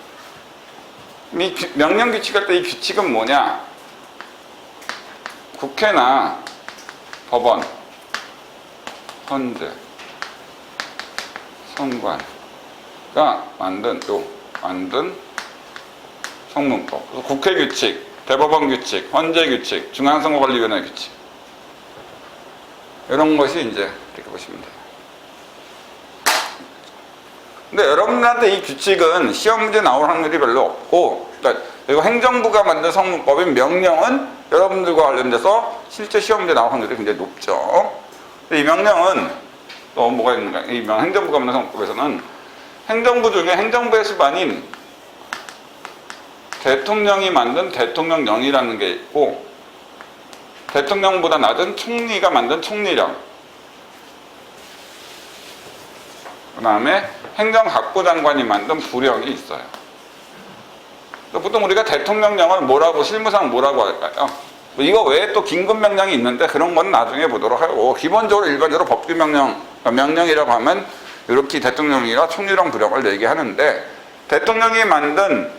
S1: 이 명령 규칙할 때 이 규칙은 뭐냐? 국회나 법원, 헌재, 선관가 만든 성문법. 그래서 국회 규칙, 대법원 규칙, 헌재 규칙, 중앙선거관리위원회 규칙. 이런 것이 이제 이렇게 보시면 돼요. 근데 여러분들한테 이 규칙은 시험 문제 나올 확률이 별로 없고, 그러니까 그리고 행정부가 만든 성문법인 명령은 여러분들과 관련돼서 실제 시험 문제 나올 확률이 굉장히 높죠. 근데 이 명령은 또 뭐가 있는가? 이 행정부가 만든 성문법에서는 행정부 중에 행정부의 수반인 대통령이 만든 대통령령이라는 게 있고, 대통령보다 낮은 총리가 만든 총리령, 그 다음에 행정각부장관이 만든 부령이 있어요. 보통 우리가 대통령령을 뭐라고, 실무상 뭐라고 할까요? 이거 외에 또 긴급명령이 있는데 그런 건 나중에 보도록 하고, 기본적으로 일반적으로 법규명령, 명령이라고 하면 이렇게 대통령이나 총리령 부령을 얘기하는데, 대통령이 만든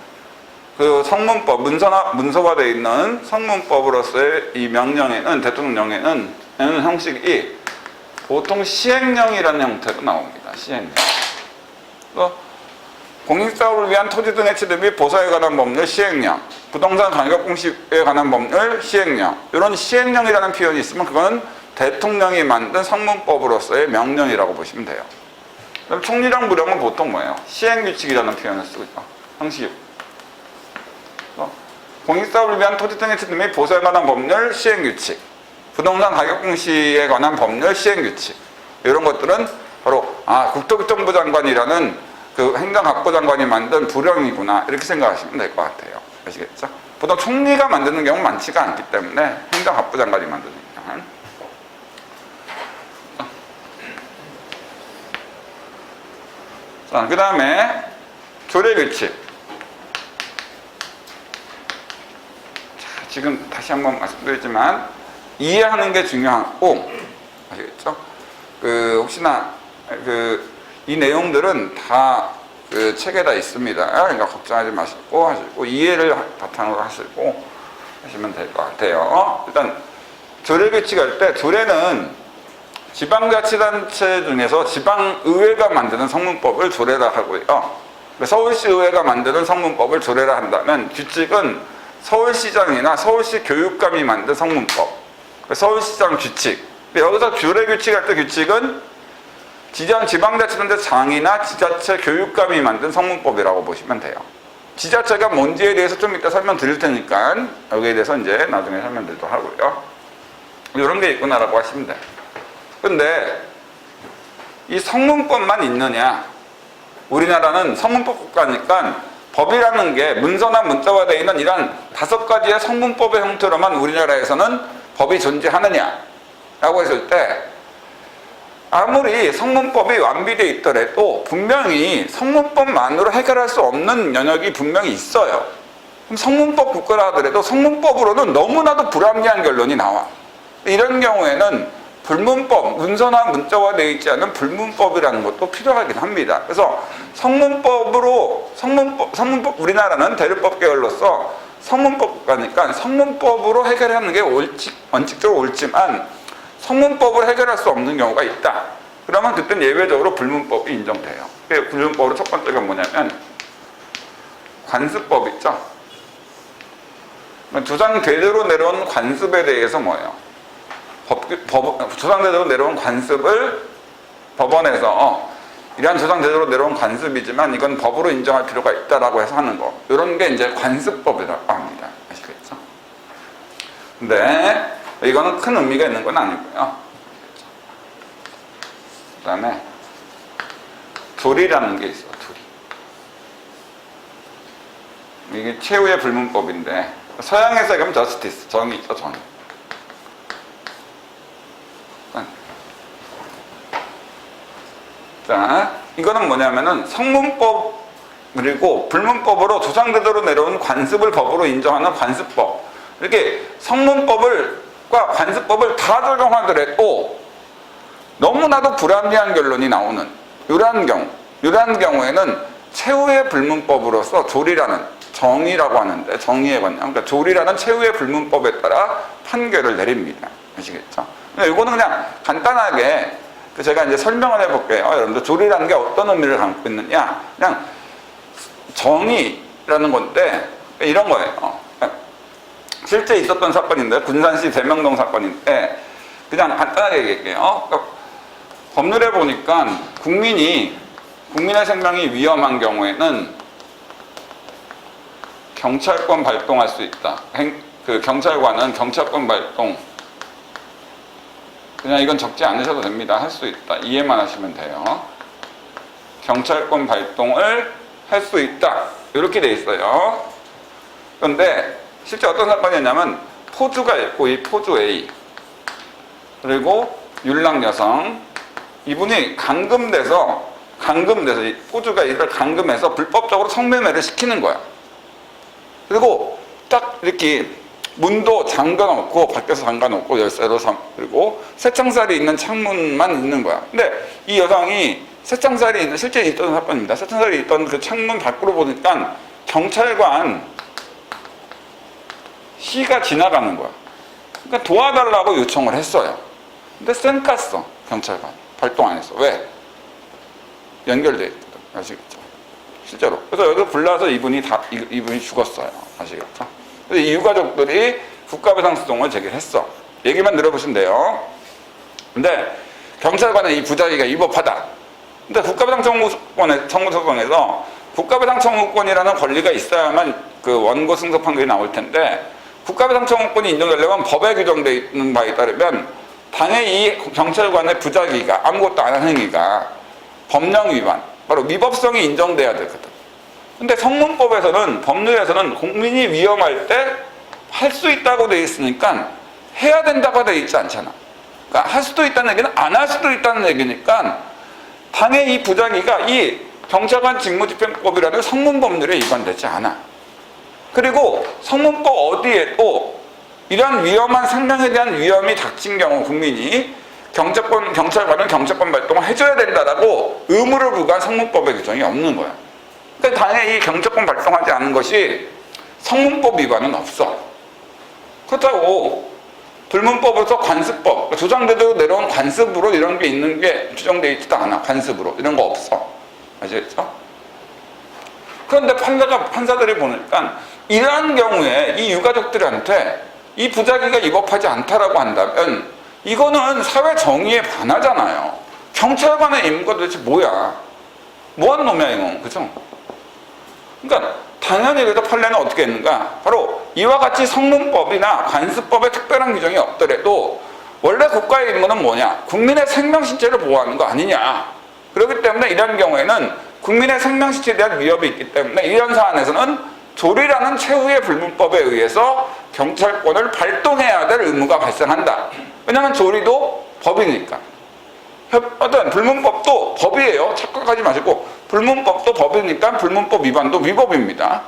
S1: 그 성문법, 문서화되어 있는 성문법으로서의 이 명령에는, 대통령령에는 형식이 보통 시행령이라는 형태로 나옵니다. 시행령. 공익사업을 위한 토지 등의 취득 및 보사에 관한 법률 시행령, 부동산 가격 공시에 관한 법률 시행령, 이런 시행령이라는 표현이 있으면 그거는 대통령이 만든 성문법으로서의 명령이라고 보시면 돼요. 그럼 총리령 부령은 보통 뭐예요? 시행규칙이라는 표현을 쓰고 있죠. 형식. 공익사업을 위한 토지 등의 취득 및 보사에 관한 법률 시행규칙, 부동산 가격 공시에 관한 법률 시행규칙, 이런 것들은 바로 국토교통부 장관이라는 그 행정각부 장관이 만든 부령이구나, 이렇게 생각하시면 될 것 같아요. 아시겠죠? 보통 총리가 만드는 경우는 많지가 않기 때문에 행정각부 장관이 만드는 경우는. 자, 그 다음에 조례규칙. 지금 다시 한번 말씀드리지만 이해하는 게 중요하고, 아시겠죠? 혹시나 이 내용들은 다 그 책에다 있습니다. 그러니까 걱정하지 마시고 이해를 바탕으로 하시면 될 것 같아요. 일단 조례규칙 할 때, 조례는 지방자치단체 중에서 지방의회가 만드는 성문법을 조례라 하고요. 서울시의회가 만드는 성문법을 조례라 한다면, 규칙은 서울시장이나 서울시 교육감이 만든 성문법, 서울시장 규칙. 여기서 조례규칙 할 때 규칙은 지방자치단체장이나 지자체 교육감이 만든 성문법이라고 보시면 돼요. 지자체가 뭔지에 대해서 좀 이따 설명드릴 테니까 여기에 대해서 이제 나중에 설명드리도록 하고요. 이런 게 있구나라고 하시면 돼요. 근데 이 성문법만 있느냐? 우리나라는 성문법 국가니까 법이라는 게 문서나 문자화되어 있는 이런 5가지의 성문법의 형태로만 우리나라에서는 법이 존재하느냐라고 했을 때, 아무리 성문법이 완비되어 있더라도 분명히 성문법만으로 해결할 수 없는 영역이 분명히 있어요. 그럼 성문법 국가라 하더라도 성문법으로는 너무나도 불합리한 결론이 나와. 이런 경우에는 불문법, 문서나 문자화되어 있지 않은 불문법이라는 것도 필요하긴 합니다. 그래서 성문법, 우리나라는 대륙법 계열로서 성문법 국가니까 성문법으로 해결하는 게 원칙적으로 옳지만, 성문법을 해결할 수 없는 경우가 있다. 그러면 그때는 예외적으로 불문법이 인정돼요. 불문법으로 첫 번째가 뭐냐면 관습법 있죠. 조상대대로 내려온 관습에 대해서 뭐예요? 조상대대로 내려온 관습을 법원에서 이러한 조상대대로 내려온 관습이지만 이건 법으로 인정할 필요가 있다라고 해서 하는 거, 이런 게 이제 관습법이라고 합니다. 아시겠죠? 근데 이거는 큰 의미가 있는 건 아니고요. 그 다음에 도리라는 게 있어. 도리. 이게 최후의 불문법인데, 서양에서 그러면 저스티스, 정의 있죠, 정의. 자, 이거는 뭐냐면은 성문법 그리고 불문법으로 조상대대로 내려온 관습을 법으로 인정하는 관습법. 이렇게 성문법과 관습법을 다 적용하더라도 너무나도 불합리한 결론이 나오는 이러한 경우에는 최후의 불문법으로서 조리라는, 정의라고 하는데, 정의의 관념, 그러니까 조리라는 최후의 불문법에 따라 판결을 내립니다. 아시겠죠? 이거는 그냥 간단하게 제가 이제 설명을 해볼게요. 여러분들, 조리라는 게 어떤 의미를 갖고 있느냐, 그냥 정의라는 건데 이런 거예요. 실제 있었던 사건인데, 군산시 대명동 사건인데, 그냥 간단하게 얘기할게요. 그러니까 법률에 보니까 국민의 생명이 위험한 경우에는 경찰권 발동할 수 있다. 그 경찰관은 경찰권 발동, 그냥 이건 적지 않으셔도 됩니다. 할 수 있다. 이해만 하시면 돼요. 경찰권 발동을 할 수 있다. 이렇게 돼 있어요. 그런데 실제 어떤 사건이었냐면, 포주가 있고, 이 포주 A, 그리고 율랑 여성, 이분이 감금돼서 감금돼서 호주가 이걸 감금해서 불법적으로 성매매를 시키는 거야. 그리고 딱 이렇게 문도 잠가놓고 밖에서 잠가놓고 열쇠로 그리고 쇠창살이 있는 창문만 있는 거야. 근데 이 여성이 쇠창살이 있는 실제 있던 사건입니다. 쇠창살이 있던 그 창문 밖으로 보니까 경찰관 C가 지나가는 거야. 그러니까 도와달라고 요청을 했어요. 근데 쌩 깠어. 경찰관 발동 안 했어. 왜? 연결돼 있거든. 아시겠죠? 실제로. 그래서 여기 불나서 이분이 죽었어요. 아시겠죠? 그래서 이 유가족들이 국가배상소송을 제기했어. 얘기만 들어보시면 돼요. 근데 경찰관은 이 부자기가 위법하다. 근데 국가배상청구소송에서 국가배상청구권이라는 권리가 있어야만 그 원고 승소 판결이 나올 텐데 국가배상청구권이 인정되려면 법에 규정되어 있는 바에 따르면 당의 이 경찰관의 부자기가 아무것도 안 한 행위가 법령 위반, 바로 위법성이 인정돼야 되거든. 근데 성문법에서는, 법률에서는 국민이 위험할 때 할 수 있다고 돼 있으니까 해야 된다고 돼 있지 않잖아. 그러니까 할 수도 있다는 얘기는 안 할 수도 있다는 얘기니까 당의 이 부자기가 이 경찰관 직무집행법이라는 성문법률에 위반되지 않아. 그리고 성문법 어디에도 이러한 위험한 생명에 대한 위험이 닥친 경우 국민이 경찰관은 경찰권 발동을 해줘야 된다라고 의무를 부과한 성문법의 규정이 없는 거야. 그러니까 당연히 이 경찰권 발동하지 않은 것이 성문법 위반은 없어. 그렇다고 불문법에서 관습법, 조장대대로 내려온 관습으로 이런 게 있는 게 규정되어 있지도 않아. 관습으로 이런 거 없어. 아시겠죠? 그런데 판사들이 보니까 이러한 경우에 이 유가족들한테 이 부자기가 위법하지 않다라고 한다면 이거는 사회 정의에 반하잖아요. 경찰관의 임무가 도대체 뭐야? 뭐한 놈이야 이건, 그죠? 그러니까 당연히 그래서 판례는 어떻게 했는가? 바로 이와 같이 성문법이나 관습법에 특별한 규정이 없더라도 원래 국가의 임무는 뭐냐? 국민의 생명신체를 보호하는 거 아니냐? 그렇기 때문에 이런 경우에는 국민의 생명신체에 대한 위협이 있기 때문에 이런 사안에서는 조리라는 최후의 불문법에 의해서 경찰권을 발동해야 될 의무가 발생한다. 왜냐하면 조리도 법이니까. 어떤 불문법도 법이에요. 착각하지 마시고 불문법도 법이니까 불문법 위반도 위법입니다.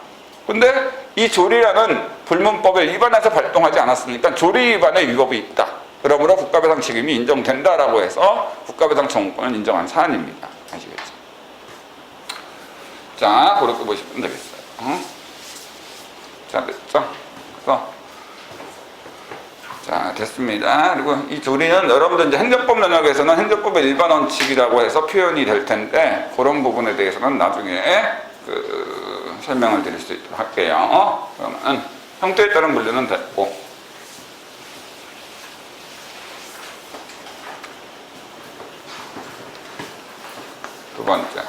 S1: 근데 이 조리라는 불문법에 위반해서 발동하지 않았으니까 조리 위반의 위법이 있다. 그러므로 국가배상 책임이 인정된다라고 해서 국가배상 청구권을 인정한 사안입니다. 아시겠죠? 자, 그렇게 보시면 되겠어요. 자, 됐죠? 그래서 자, 됐습니다. 그리고 이 조리는 여러분들 이제 행정법 영역에서는 행정법의 일반 원칙이라고 해서 표현이 될 텐데 그런 부분에 대해서는 나중에 설명을 드릴 수 있도록 할게요. 그러면 형태에 따른 분류는 됐고 두 번째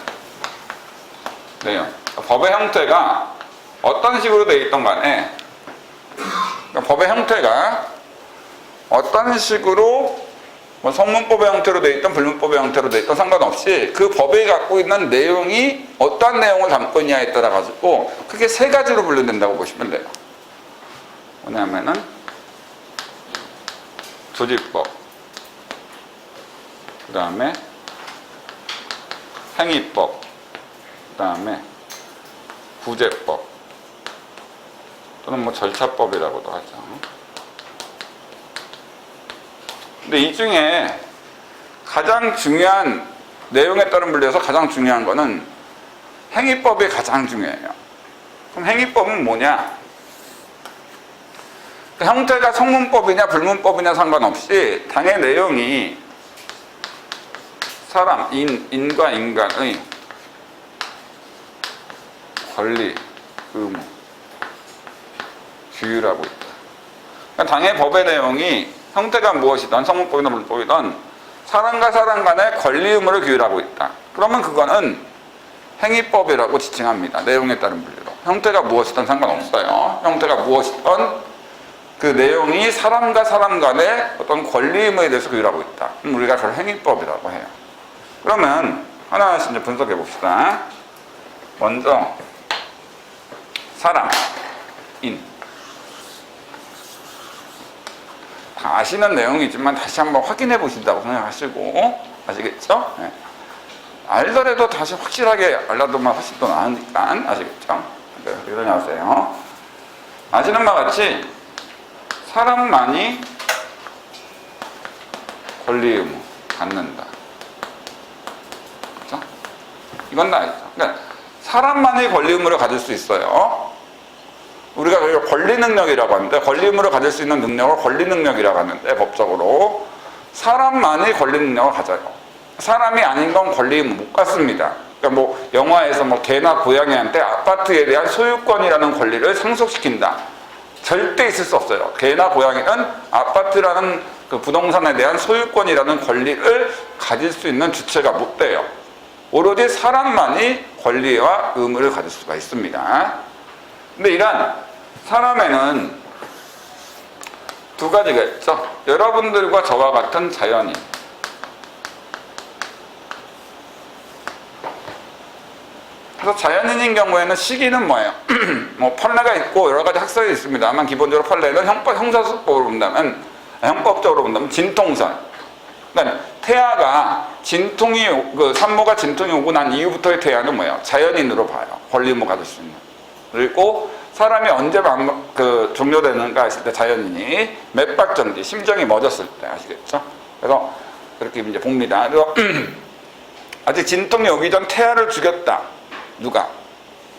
S1: 내용. 법의 형태가 어떤 식으로 되어 있던 간에 그러니까 법의 형태가 어떤 식으로 뭐 성문법의 형태로 되어 있던 불문법의 형태로 되어 있던 상관없이 그 법이 갖고 있는 내용이 어떠한 내용을 담고 있냐에 따라 가지고 크게 세 가지로 분류된다고 보시면 돼요. 뭐냐면은 조직법, 그 다음에 행위법, 그 다음에 구제법 또는 뭐 절차법이라고도 하죠. 근데 이 중에 가장 중요한 내용에 따른 분류에서 가장 중요한 거는 행위법이 가장 중요해요. 그럼 행위법은 뭐냐? 그 형태가 성문법이냐 불문법이냐 상관없이 당의 내용이 사람, 인과 인간의 권리, 의무, 규율하고 있다. 그러니까 당의 법의 내용이 형태가 무엇이든 성문법이나 불문법이든 사람과 사람 간의 권리 의무를 규율하고 있다. 그러면 그거는 행위법이라고 지칭합니다. 내용에 따른 분류로. 형태가 무엇이든 상관없어요. 형태가 무엇이든 그 내용이 사람과 사람 간의 어떤 권리 의무에 대해서 규율하고 있다. 그럼 우리가 그걸 행위법이라고 해요. 그러면 하나씩 이제 분석해 봅시다. 먼저 사람, 인. 다 아시는 내용이지만 다시 한번 확인해 보신다고 생각하시고 아시겠죠? 네. 알더라도 다시 확실하게 알려두면 훨씬 더 나으니까. 아시겠죠? 일어나세요. 아시는 바와 같이 사람만이 권리 의무 갖는다. 그렇죠? 이건 다 알죠. 그러니까 사람만이 권리 의무를 가질 수 있어요. 우리가 권리 능력이라고 하는데, 권리 의무를 가질 수 있는 능력을 권리 능력이라고 하는데, 법적으로 사람만이 권리 능력을 가져요. 사람이 아닌 건 권리 의무 못 갖습니다. 그러니까 뭐 영화에서 뭐 개나 고양이한테 아파트에 대한 소유권이라는 권리를 상속시킨다. 절대 있을 수 없어요. 개나 고양이는 아파트라는 그 부동산에 대한 소유권이라는 권리를 가질 수 있는 주체가 못 돼요. 오로지 사람만이 권리와 의무를 가질 수가 있습니다. 근데 이런 사람에는 두 가지가 있죠. 여러분들과 저와 같은 자연인. 그래서 자연인인 경우에는 시기는 뭐예요? 뭐 판례가 있고 여러 가지 학설이 있습니다만, 기본적으로 판례는 형사소법으로 본다면, 형법적으로 본다면 진통선. 그러니까 태아가 진통이, 그 산모가 진통이 오고 난 이후부터의 태아는 뭐예요? 자연인으로 봐요. 권리 의무 가질 수 있는. 그리고 사람이 언제 종료되는가 했을 때 자연인이 몇 박 전뒤, 심정이 멎었을 때. 아시겠죠? 그래서 그렇게 이제 봅니다. 그래서 아직 진통이 오기 전 태아를 죽였다. 누가?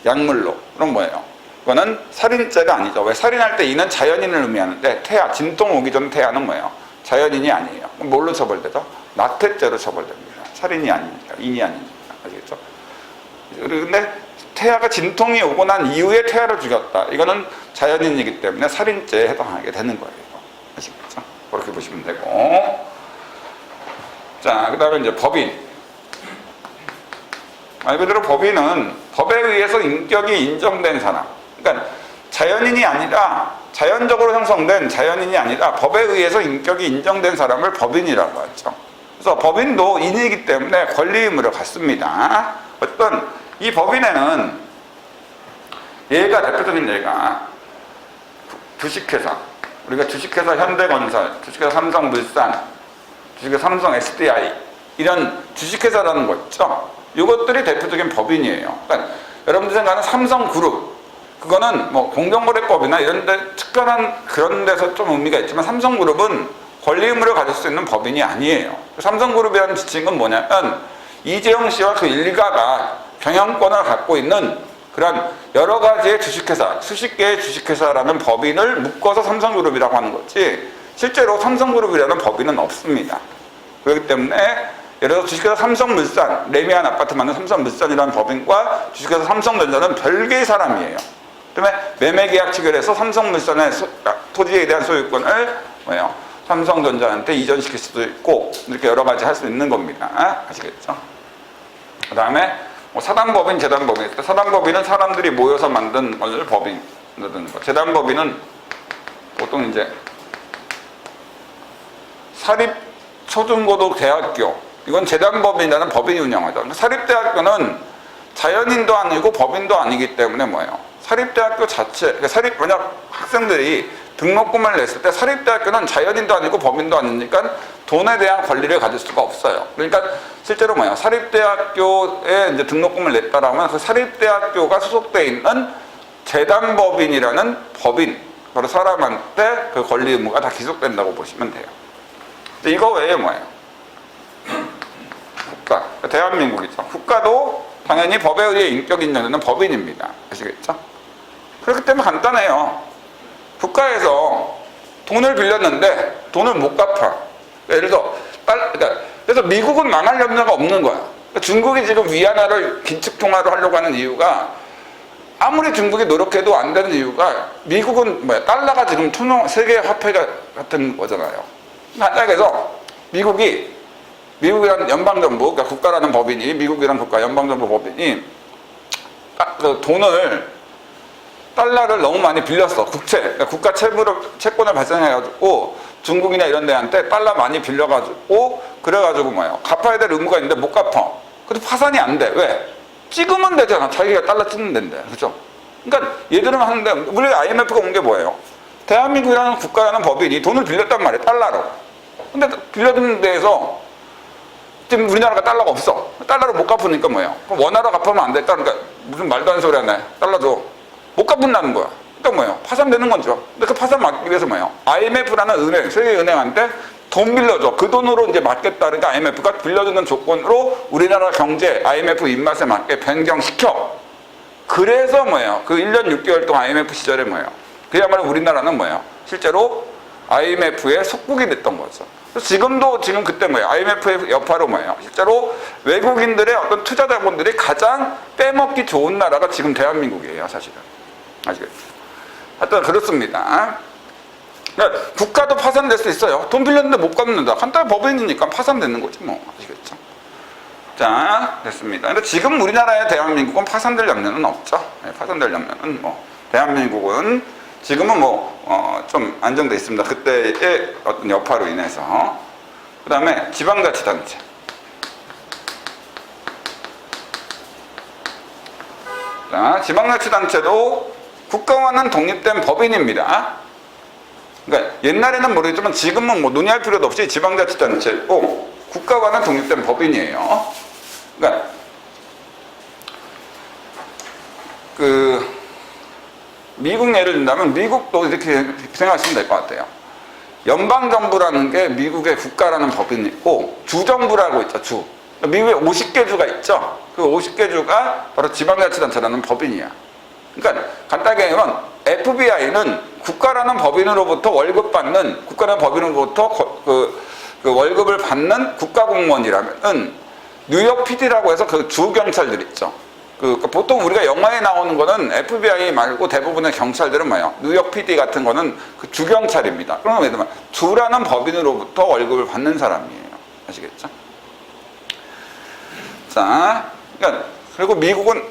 S1: 약물로. 그럼 뭐예요? 그거는 살인죄가 아니죠. 왜? 살인할 때 이는 자연인을 의미하는데, 태아, 진통 오기 전 태아는 뭐예요? 자연인이 아니에요. 그럼 뭘로 처벌되죠? 낙태죄로 처벌됩니다. 살인이 아니니까, 인이 아니니까. 아시겠죠? 그런데 태아가 진통이 오고 난 이후에 태아를 죽였다. 이거는 자연인이기 때문에 살인죄에 해당하게 되는 거예요. 아시겠죠? 그렇게 보시면 되고. 자, 그 다음에 이제 법인. 말 그대로 법인은 법에 의해서 인격이 인정된 사람. 그러니까 자연인이 아니라, 자연적으로 형성된 자연인이 아니라 법에 의해서 인격이 인정된 사람을 법인이라고 하죠. 그래서 법인도 인이기 때문에 권리 의무를 갖습니다. 어떤 이 법인에는 대표적인 예가 주식회사. 우리가 주식회사 현대건설, 주식회사 삼성물산, 주식회사 삼성 SDI, 이런 주식회사라는 거 있죠. 이것들이 대표적인 법인이에요. 그러니까 여러분들 생각하는 삼성그룹, 그거는 뭐 공정거래법이나 이런 데 특별한 그런 데서 좀 의미가 있지만, 삼성그룹은 권리 의무를 가질 수 있는 법인이 아니에요. 삼성그룹이라는 지칭은 뭐냐면, 이재용 씨와 그 일가가 경영권을 갖고 있는 그런 여러 가지의 주식회사, 수십 개의 주식회사라는 법인을 묶어서 삼성그룹이라고 하는 거지, 실제로 삼성그룹이라는 법인은 없습니다. 그렇기 때문에 예를 들어 주식회사 삼성물산, 레미안 아파트 만든 삼성물산이라는 법인과 주식회사 삼성전자는 별개의 사람이에요. 그다음에 매매계약 체결해서 삼성물산의 토지에 대한 소유권을 삼성전자한테 이전시킬 수도 있고, 이렇게 여러 가지 할 수 있는 겁니다. 아시겠죠? 그 다음에 사단법인, 재단법인. 사단법인은 사람들이 모여서 만든 걸 법인 만드는 거. 재단법인은 보통 이제 사립 초중고등 대학교, 이건 재단법인이라는 법인이 운영하죠. 사립대학교는 자연인도 아니고 법인도 아니기 때문에 뭐예요? 사립대학교 자체, 그러니까 만약 학생들이 등록금을 냈을 때 사립대학교는 자연인도 아니고 법인도 아니니까 돈에 대한 권리를 가질 수가 없어요. 그러니까 실제로 뭐예요? 사립대학교에 이제 등록금을 냈다라면 그 사립대학교가 소속되어 있는 재단법인이라는 법인, 바로 사람한테 그 권리 의무가 다 기속된다고 보시면 돼요. 이거 외에 뭐예요? 국가, 대한민국이죠. 국가도 당연히 법에 의해 인격 인정되는 법인입니다. 아시겠죠? 그렇기 때문에 간단해요. 국가에서 돈을 빌렸는데 돈을 못 갚아. 예를 들어 그래서 미국은 망할 염려가 없는 거야. 중국이 지금 위안화를 긴축 통화로 하려고 하는 이유가, 아무리 중국이 노력해도 안 되는 이유가, 미국은 달러가 지금 세계 화폐가 같은 거잖아요. 그래서 미국이라는 연방정부, 그러니까 국가라는 법인이, 미국이라는 국가 연방정부 법인이 그 달러를 너무 많이 빌렸어. 그러니까 국가 채권을 발생해가지고 중국이나 이런 데한테 달러 많이 빌려가지고, 그래가지고 갚아야 될 의무가 있는데 못 갚아. 근데 파산이 안 돼. 왜? 찍으면 되잖아. 자기가 달러 찍는 데인데. 그죠? 그러니까 얘들은 하는데, 우리 IMF가 온 게 뭐예요? 대한민국이라는 국가라는 법인이 돈을 빌렸단 말이에요. 달러로. 근데 빌려준 데에서 지금 우리나라가 달러가 없어. 달러를 못 갚으니까 뭐예요? 그럼 원화로 갚으면 안 됐다. 그러니까 무슨 말도 안 되는 소리 하네. 달러 줘. 못 갚는다는 거야. 그러니까 뭐예요? 파산되는 거죠. 근데 그 파산 막기 위해서 뭐예요? IMF라는 은행, 세계은행한테 돈 빌려줘. 그 돈으로 이제 맞겠다. 그러니까 IMF가 빌려주는 조건으로 우리나라 경제 IMF 입맛에 맞게 변경시켜. 그래서 뭐예요? 그 1년 6개월 동안 IMF 시절에 뭐예요? 그야말로 우리나라는 뭐예요? 실제로 IMF의 속국이 됐던 거죠. 지금도 지금 그때 뭐예요? IMF의 여파로 뭐예요? 실제로 외국인들의 어떤 투자 자본들이 가장 빼먹기 좋은 나라가 지금 대한민국이에요, 사실은. 아시겠죠? 하여튼 그렇습니다. 그러니까 국가도 파산될 수 있어요. 돈 빌렸는데 못 갚는다. 간단히 법인이니까 파산되는 거지 뭐. 아시겠죠? 자, 됐습니다. 근데 지금 우리나라의 대한민국은 파산될 염려는 없죠. 네, 파산될 염려는 뭐 대한민국은 지금은 좀 안정돼 있습니다. 그때의 어떤 여파로 인해서. 그 다음에 지방자치단체. 자, 지방자치단체도 국가와는 독립된 법인입니다. 그러니까 옛날에는 모르겠지만 지금은 뭐 논의할 필요도 없이 지방자치단체고 국가와는 독립된 법인이에요. 그러니까 미국 예를 든다면 미국도 이렇게 생각하시면 될 것 같아요. 연방정부라는 게 미국의 국가라는 법인이 있고 주정부라고 있죠. 주. 미국에 50개 주가 있죠. 그 50개 주가 바로 지방자치단체라는 법인이야. 그러니까 간단하게 얘기하면 FBI는 국가라는 법인으로부터 월급 받는 국가라는 법인으로부터 그 월급을 받는 국가공무원이라면 뉴욕 PD라고 해서 그 주경찰들 있죠. 보통 우리가 영화에 나오는 거는 FBI 말고 대부분의 경찰들은 뭐예요? 뉴욕 PD 같은 거는 그 주경찰입니다. 그러면 예를 들면 주라는 법인으로부터 월급을 받는 사람이에요. 아시겠죠? 자, 그러니까 그리고 미국은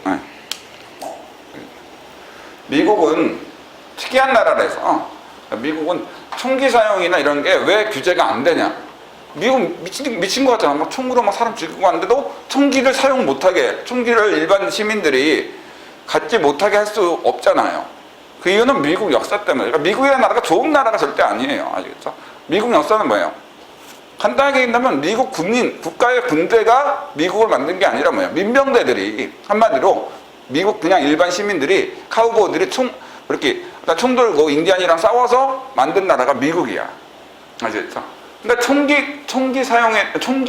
S1: 특이한 나라라서 미국은 총기 사용이나 이런 게 왜 규제가 안 되냐? 미국 미친 것 같잖아. 막 총으로 막 사람 죽이고 하는데도 총기를 사용 못하게, 총기를 일반 시민들이 갖지 못하게 할 수 없잖아요. 그 이유는 미국 역사 때문에. 그러니까 미국이라는 나라가 좋은 나라가 절대 아니에요. 아시겠죠? 미국 역사는 뭐예요? 간단하게 얘기하면 미국 국가의 군대가 미국을 만든 게 아니라 뭐예요? 민병대들이, 한마디로 미국 그냥 일반 시민들이, 카우보이들이 총 들고 인디안이랑 싸워서 만든 나라가 미국이야. 아시겠죠? 근데 총기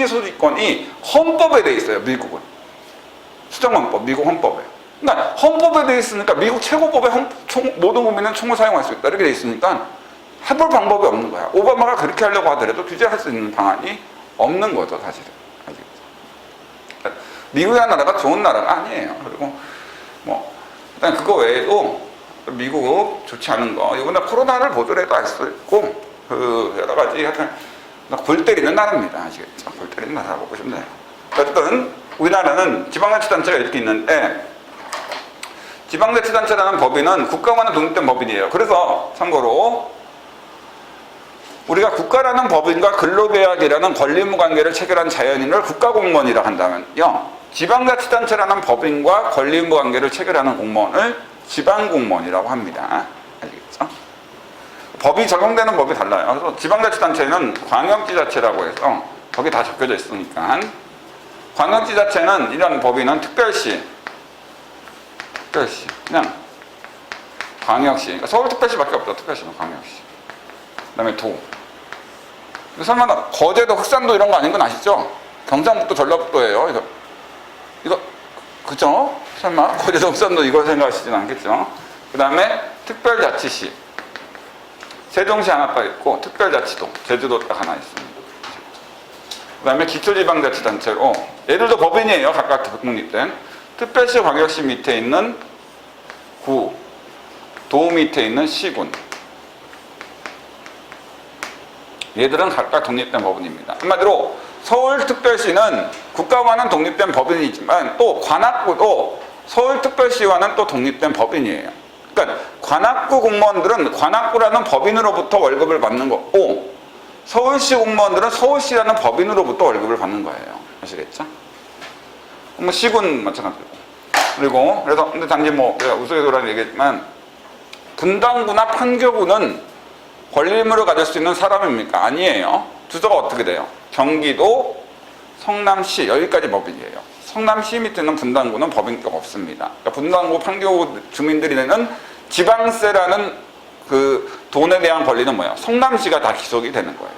S1: 소지권이 헌법에 돼 있어요, 미국은. 수정헌법, 미국 헌법에. 그러니까 헌법에 돼 있으니까 미국 최고법에 모든 국민은 총을 사용할 수 있다. 이렇게 돼 있으니까 해볼 방법이 없는 거야. 오바마가 그렇게 하려고 하더라도 규제할 수 있는 방안이 없는 거죠, 사실은. 아시겠죠? 미국이라는 나라가 좋은 나라가 아니에요. 그리고 일단 그거 외에도 미국 좋지 않은 거, 이번에 코로나를 보더라도 알 수 있고, 여러 가지 하여튼 골 때리는 나라입니다. 아시겠죠? 골 때리는 나라라고 보시면 돼요. 어쨌든 우리나라는 지방자치단체가 이렇게 있는데, 지방자치단체라는 법인은 국가와는 독립된 법인이에요. 그래서 참고로 우리가 국가라는 법인과 근로계약이라는 권리의무관계를 체결한 자연인을 국가공무원이라고 한다면요, 지방자치단체라는 법인과 권리의무관계를 체결하는 공무원을 지방공무원이라고 합니다. 아시겠죠? 법이 적용되는 법이 달라요. 그래서 지방자치단체는 광역지자체라고 해서 거기 다 적혀져 있으니까, 광역지자체는 이런 법인은 특별시, 그냥 광역시, 그러니까 서울특별시밖에 없죠. 특별시는 광역시. 그 다음에 도. 설마 거제도, 흑산도 이런 거 아닌 건 아시죠? 경상북도, 전라북도예요. 이거 그죠? 설마 거제도, 흑산도 이걸 생각하시진 않겠죠? 그 다음에 특별자치시. 세종시 하나 딱 있고, 특별자치도, 제주도 딱 하나 있습니다. 그 다음에 기초지방자치단체로, 얘들도 법인이에요. 각각 독립된. 특별시, 광역시 밑에 있는 구, 도 밑에 있는 시군. 얘들은 각각 독립된 법인입니다. 한마디로 서울특별시는 국가와는 독립된 법인이지만 또 관악구도 서울특별시와는 또 독립된 법인이에요. 그러니까 관악구 공무원들은 관악구라는 법인으로부터 월급을 받는 거고, 서울시 공무원들은 서울시라는 법인으로부터 월급을 받는 거예요. 아시겠죠? 시군 마찬가지고. 그리고 근데 단지 우스갯소리로 얘기했지만, 분당구나 판교구는 권리의무를 가질 수 있는 사람입니까? 아니에요. 주소가 어떻게 돼요? 경기도, 성남시 여기까지 법인이에요. 성남시 밑에는 분당구는 법인격 없습니다. 그러니까 분당구 판교 주민들이 내는 지방세라는 그 돈에 대한 권리는 뭐예요? 성남시가 다 기속이 되는 거예요.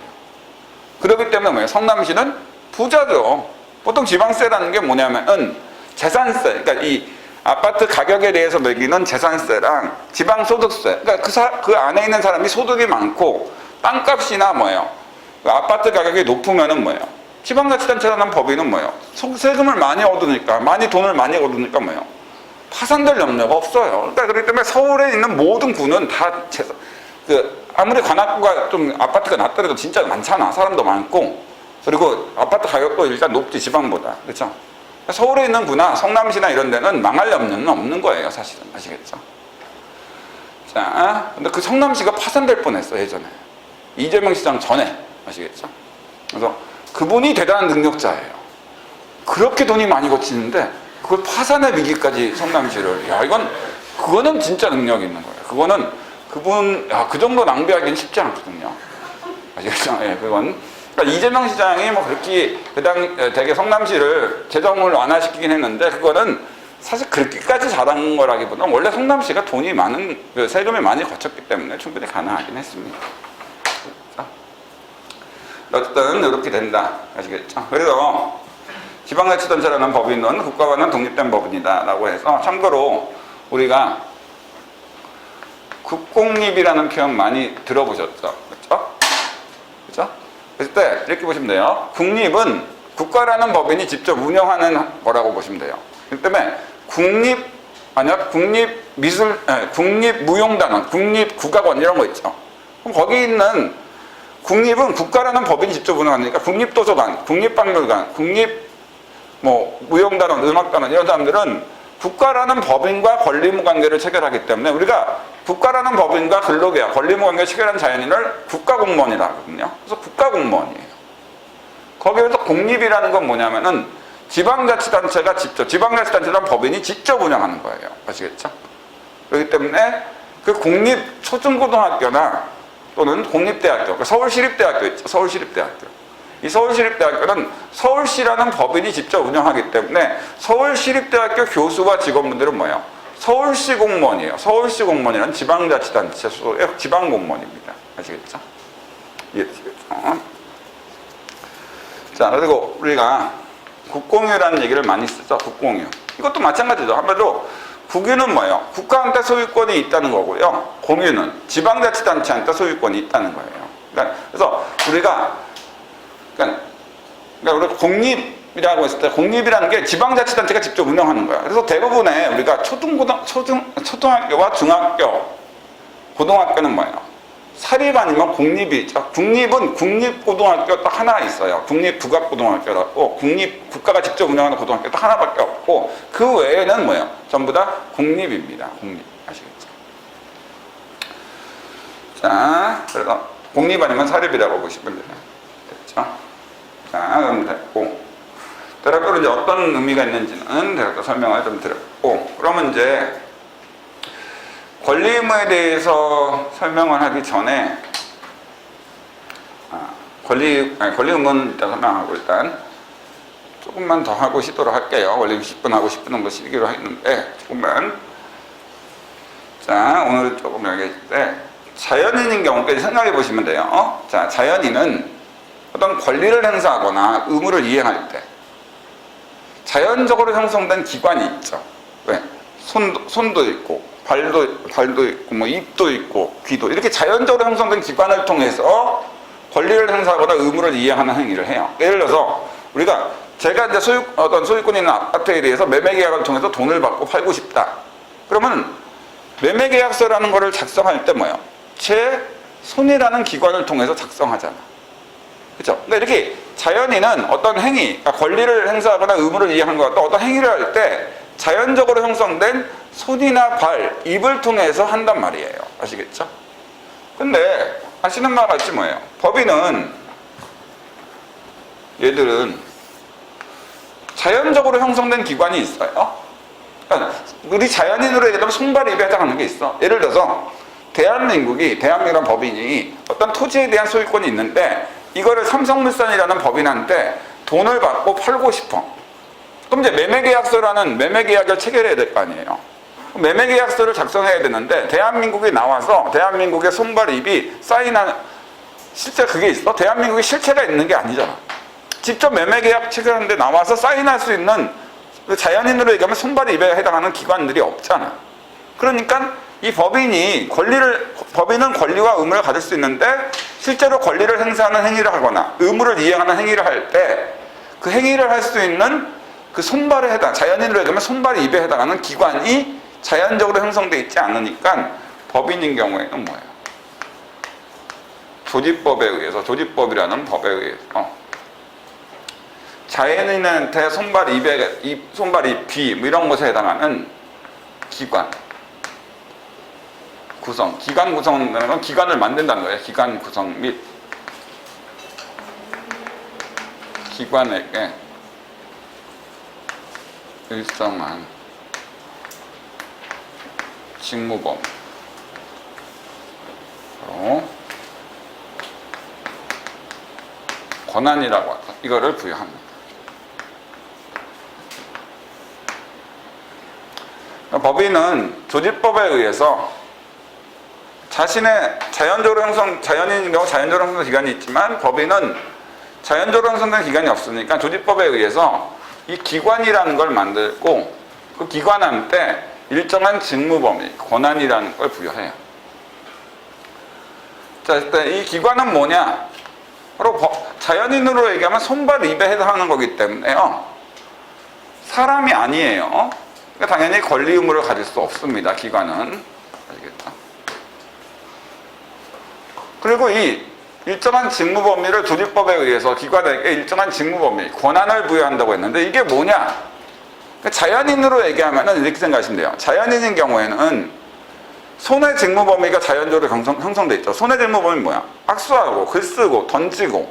S1: 그렇기 때문에 뭐예요? 성남시는 부자죠. 보통 지방세라는 게 뭐냐면은 재산세, 그러니까 이 아파트 가격에 대해서 매기는 재산세랑 지방소득세, 그러니까 그 안에 있는 사람이 소득이 많고 땅값이나 뭐예요? 그 아파트 가격이 높으면은 뭐예요? 지방자치단체라는 법인은 뭐예요? 세금을 많이 얻으니까, 돈을 많이 얻으니까 뭐예요? 파산될 염려가 없어요. 그러니까 그렇기 때문에 서울에 있는 모든 구는 다 아무리 관악구가 좀 아파트가 낮더라도 진짜 많잖아. 사람도 많고. 그리고 아파트 가격도 일단 높지, 지방보다. 그렇죠? 서울에 있는 구나 성남시나 이런 데는 망할 염려는 없는 거예요, 사실은. 아시겠죠? 자, 근데 그 성남시가 파산될 뻔했어, 예전에. 이재명 시장 전에. 아시겠죠? 그래서 그분이 대단한 능력자예요. 그렇게 돈이 많이 거치는데 그걸 파산의 위기까지 성남시를. 그거는 진짜 능력 있는 거예요. 그 정도 낭비하기는 쉽지 않거든요. 아시겠죠? 예, 그건. 그러니까 이재명 시장이 뭐 그렇게 되게 성남시를 재정을 완화시키긴 했는데 그거는 사실 그렇게까지 잘한 거라기보다는 원래 성남시가 돈이 많은, 세금이 많이 거쳤기 때문에 충분히 가능하긴 했습니다. 어쨌든 이렇게 된다. 아시겠죠? 그래서 지방자치단체라는 법인은 국가와는 독립된 법인이다 라고 해서, 참고로 우리가 국공립이라는 표현 많이 들어보셨죠? 그렇죠? 그렇죠? 그럴 때 이렇게 보시면 돼요. 국립은 국가라는 법인이 직접 운영하는 거라고 보시면 돼요. 그렇기 때문에 국립무용단원, 국립국악원 이런 거 있죠. 그럼 거기 있는 국립은 국가라는 법인이 직접 운영하니까 국립도서관, 국립박물관, 무용단원, 음악단원 이런 사람들은 국가라는 법인과 권리무 관계를 체결하기 때문에 우리가 국가라는 법인과 근로계약, 권리무 관계를 체결한 자연인을 국가공무원이라고 하거든요. 그래서 국가공무원이에요. 거기에서 공립이라는 건 뭐냐면은 지방자치단체라는 법인이 직접 운영하는 거예요. 아시겠죠? 그렇기 때문에 그 공립 초중고등학교나 또는 공립대학교, 그러니까 서울시립대학교 있죠. 서울시립대학교. 이 서울시립대학교는 서울시라는 법인이 직접 운영하기 때문에 서울시립대학교 교수와 직원분들은 뭐예요? 서울시 공무원이에요. 서울시 공무원이란 지방자치단체 소속의 지방공무원입니다. 아시겠죠? 이해되시겠죠? 자, 그리고 우리가 국공유라는 얘기를 많이 쓰죠. 국공유. 이것도 마찬가지죠. 한마디로 국유는 뭐예요? 국가한테 소유권이 있다는 거고요. 공유는 지방자치단체한테 소유권이 있다는 거예요. 그래서 우리가 공립이라고 했을 때 공립이라는 게 지방자치단체가 직접 운영하는 거야. 그래서 대부분의 우리가 초등학교와 중학교, 고등학교는 뭐예요? 사립 아니면 공립이 있죠. 국립은 국립고등학교 딱 하나 있어요. 국립국악고등학교라고 국가가 직접 운영하는 고등학교 딱 하나밖에 없고 그 외에는 뭐예요? 전부 다 공립입니다. 공립. 아시겠죠? 자, 그래서 공립 아니면 사립이라고 보시면 돼요. 됐죠? 자, 그럼 됐고. 대략적으로 이제 어떤 의미가 있는지는 제가 또 설명을 좀 드렸고, 그러면 이제 권리 의무에 대해서 설명을 하기 전에 권리 의무는 일단 설명하고 일단 조금만 더 하고 쉬도록 할게요. 원래 10분 하고 10분 정도 쉬기로 했는데 조금만. 자, 오늘 조금 얘기할 때 자연인인 경우까지 생각해 보시면 돼요. 자, 자연인은 어떤 권리를 행사하거나 의무를 이행할 때 자연적으로 형성된 기관이 있죠. 왜? 손도 있고 발도 있고 입도 있고 귀도, 이렇게 자연적으로 형성된 기관을 통해서 권리를 행사하거나 의무를 이행하는 행위를 해요. 예를 들어서 제가 이제 어떤 소유권이 있는 아파트에 대해서 매매계약을 통해서 돈을 받고 팔고 싶다. 그러면 매매계약서라는 거를 작성할 때 뭐예요? 제 손이라는 기관을 통해서 작성하잖아. 그렇죠? 그러니까 이렇게 자연인은 어떤 행위, 그러니까 권리를 행사하거나 의무를 이행하는 것 같다. 어떤 행위를 할 때 자연적으로 형성된 손이나 발, 입을 통해서 한단 말이에요. 아시겠죠? 근데 아시는 말 같지 뭐예요? 법인은 얘들은 자연적으로 형성된 기관이 있어요. 그러니까 우리 자연인으로 얘기하면 손발, 입에 해당하는 게 있어. 예를 들어서 대한민국이란 법인이 어떤 토지에 대한 소유권이 있는데 이거를 삼성물산이라는 법인한테 돈을 받고 팔고 싶어. 그럼 이제 매매계약서라는 매매계약을 체결해야 될 거 아니에요. 매매계약서를 작성해야 되는데 대한민국에 나와서 대한민국의 손발입이 사인한 실제 그게 있어? 대한민국에 실체가 있는 게 아니잖아. 직접 매매계약 체결하는데 나와서 사인할 수 있는 자연인으로 얘기하면 손발입에 해당하는 기관들이 없잖아. 그러니까 이 법인은 권리와 의무를 가질 수 있는데 실제로 권리를 행사하는 행위를 하거나 의무를 이행하는 행위를 할 때 그 행위를 할 수 있는 그 손발에 자연인으로 얘기하면 손발입에 해당하는 기관이 자연적으로 형성되어 있지 않으니까 법인인 경우에는 뭐예요? 조직법에 의해서, 조직법이라는 법에 의해서 자연인한테 손발입비 뭐 이런 것에 해당하는 기관 구성, 기관 구성이라는 건 기관을 만든다는 거예요. 기관 구성 및 기관에게 일정한 직무범위로 권한이라고 하죠. 이거를 부여합니다. 법인은 조직법에 의해서 자신의 자연인인 경우 자연적으로 형성된 기관이 있지만 법인은 자연적으로 형성된 기관이 없으니까 조직법에 의해서 이 기관이라는 걸 만들고 그 기관한테 일정한 직무범위, 권한이라는 걸 부여해요. 자, 일단 이 기관은 뭐냐? 바로 자연인으로 얘기하면 손발입에 해당하는 거기 때문에요. 사람이 아니에요. 그러니까 당연히 권리 의무를 가질 수 없습니다. 기관은. 아시겠죠? 그리고 이 일정한 직무범위를 조직법에 의해서 기관에게 일정한 직무범위, 권한을 부여한다고 했는데 이게 뭐냐? 그러니까 자연인으로 얘기하면 이렇게 생각하시면 돼요. 자연인인 경우에는 손의 직무범위가 자연적으로 형성돼 있죠. 손의 직무범위는 뭐야? 악수하고, 글 쓰고, 던지고.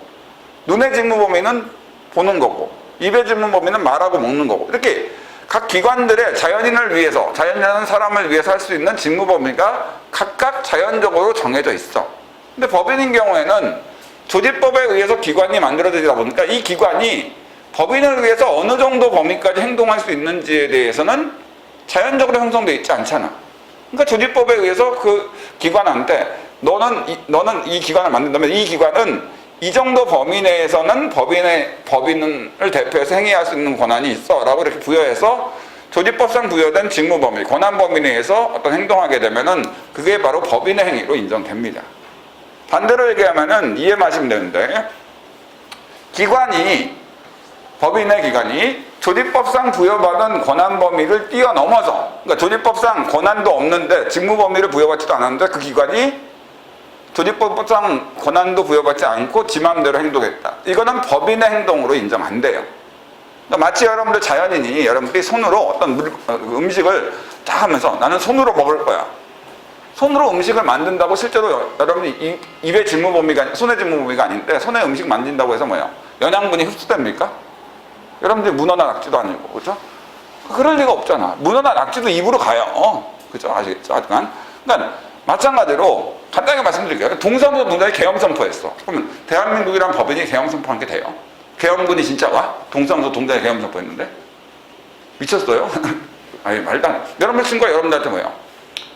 S1: 눈의 직무범위는 보는 거고, 입의 직무범위는 말하고 먹는 거고. 이렇게 각 기관들의 자연이라는 사람을 위해서 할 수 있는 직무범위가 각각 자연적으로 정해져 있어. 근데 법인인 경우에는 조직법에 의해서 기관이 만들어지다 보니까 이 기관이 법인을 위해서 어느 정도 범위까지 행동할 수 있는지에 대해서는 자연적으로 형성되어 있지 않잖아. 그러니까 조직법에 의해서 그 기관한테 너는 이 기관을 만든다면 이 기관은 이 정도 범위 내에서는 법인을 대표해서 행위할 수 있는 권한이 있어 라고 이렇게 부여해서 조직법상 부여된 직무 범위, 권한 범위 내에서 어떤 행동하게 되면은 그게 바로 법인의 행위로 인정됩니다. 반대로 얘기하면은 이해하시면 되는데 법인의 기관이 조직법상 부여받은 권한 범위를 뛰어넘어서 그러니까 조직법상 권한도 없는데 직무 범위를 부여받지도 않았는데 그 기관이 조직법상 권한도 부여받지 않고 지 맘대로 행동했다. 이거는 법인의 행동으로 인정 안 돼요. 그러니까 마치 여러분들 자연인이 여러분들이 손으로 어떤 음식을 딱 하면서 나는 손으로 먹을 거야. 손으로 음식을 만든다고 실제로 여러분이 입의 직무 범위가 손의 직무 범위가 아닌데 손에 음식 만든다고 해서 뭐예요? 영양분이 흡수됩니까? 여러분들이 문어나 낙지도 아니고 그렇죠? 그럴 리가 없잖아. 문어나 낙지도 입으로 가요. 그죠? 아시겠죠? 하여간 그러니까 마찬가지로 간단하게 말씀드릴게요. 동사무소 문장이 계엄 선포했어. 그러면 대한민국이란 법인이 계엄 선포한 게 돼요? 계엄군이 진짜 와? 동사무소 동장이 계엄 선포했는데? 미쳤어요? 아니 말도 안 해. 여러분들 친구가 여러분들한테 뭐예요?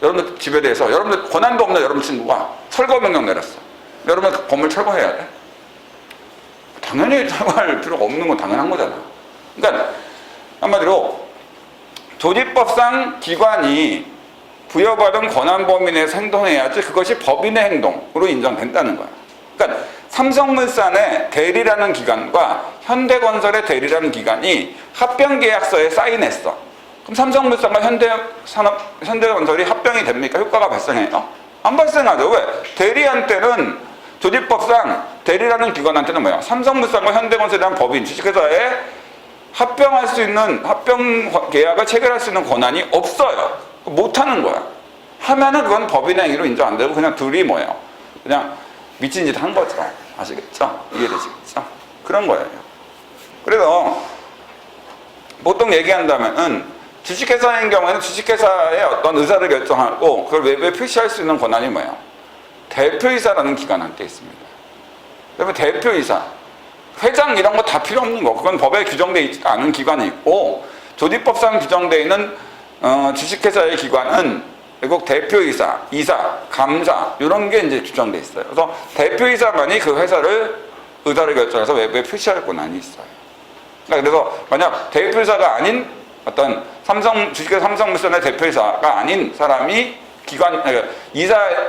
S1: 여러분들 집에 대해서 여러분들 권한도 없는 여러분 친구가 철거 명령 내렸어. 여러분 그 건물 철거해야 돼? 당연히 철거할 필요가 없는 건 당연한 거잖아. 그러니까 한마디로 조직법상 기관이 부여받은 권한 범위 내에서 행동해야지 그것이 법인의 행동으로 인정된다는 거야. 그러니까 삼성물산의 대리라는 기관과 현대건설의 대리라는 기관이 합병계약서에 사인했어. 그럼 삼성물산과 현대건설이 합병이 됩니까? 효과가 발생해요? 안 발생하죠. 왜? 대리한테는 조직법상 대리라는 기관한테는 뭐야? 삼성물산과 현대건설이라는 법인, 주식회사에 합병할 수 있는 합병 계약을 체결할 수 있는 권한이 없어요. 못하는 거야. 하면은 그건 법인의 행위로 인정 안 되고 그냥 둘이 뭐예요? 그냥 미친 짓 한 거죠. 아시겠죠? 이해되시겠죠? 그런 거예요. 그래서 보통 얘기한다면은 주식회사인 경우에는 주식회사의 어떤 의사를 결정하고 그걸 외부에 표시할 수 있는 권한이 뭐예요? 대표이사라는 기관한테 있습니다. 그러면 대표이사. 회장 이런 거 다 필요 없는 거. 그건 법에 규정되어 있지 않은 기관이 있고, 조직법상 규정되어 있는 주식회사의 기관은 결국 대표이사, 이사, 감사 이런 게 이제 규정되어 있어요. 그래서 대표이사만이 그 회사를 의사를 결정해서 외부에 표시할 권한이 있어요. 그러니까 그래서 만약 대표이사가 아닌 어떤 주식회사 삼성물산의 대표이사가 아닌 사람이 그러니까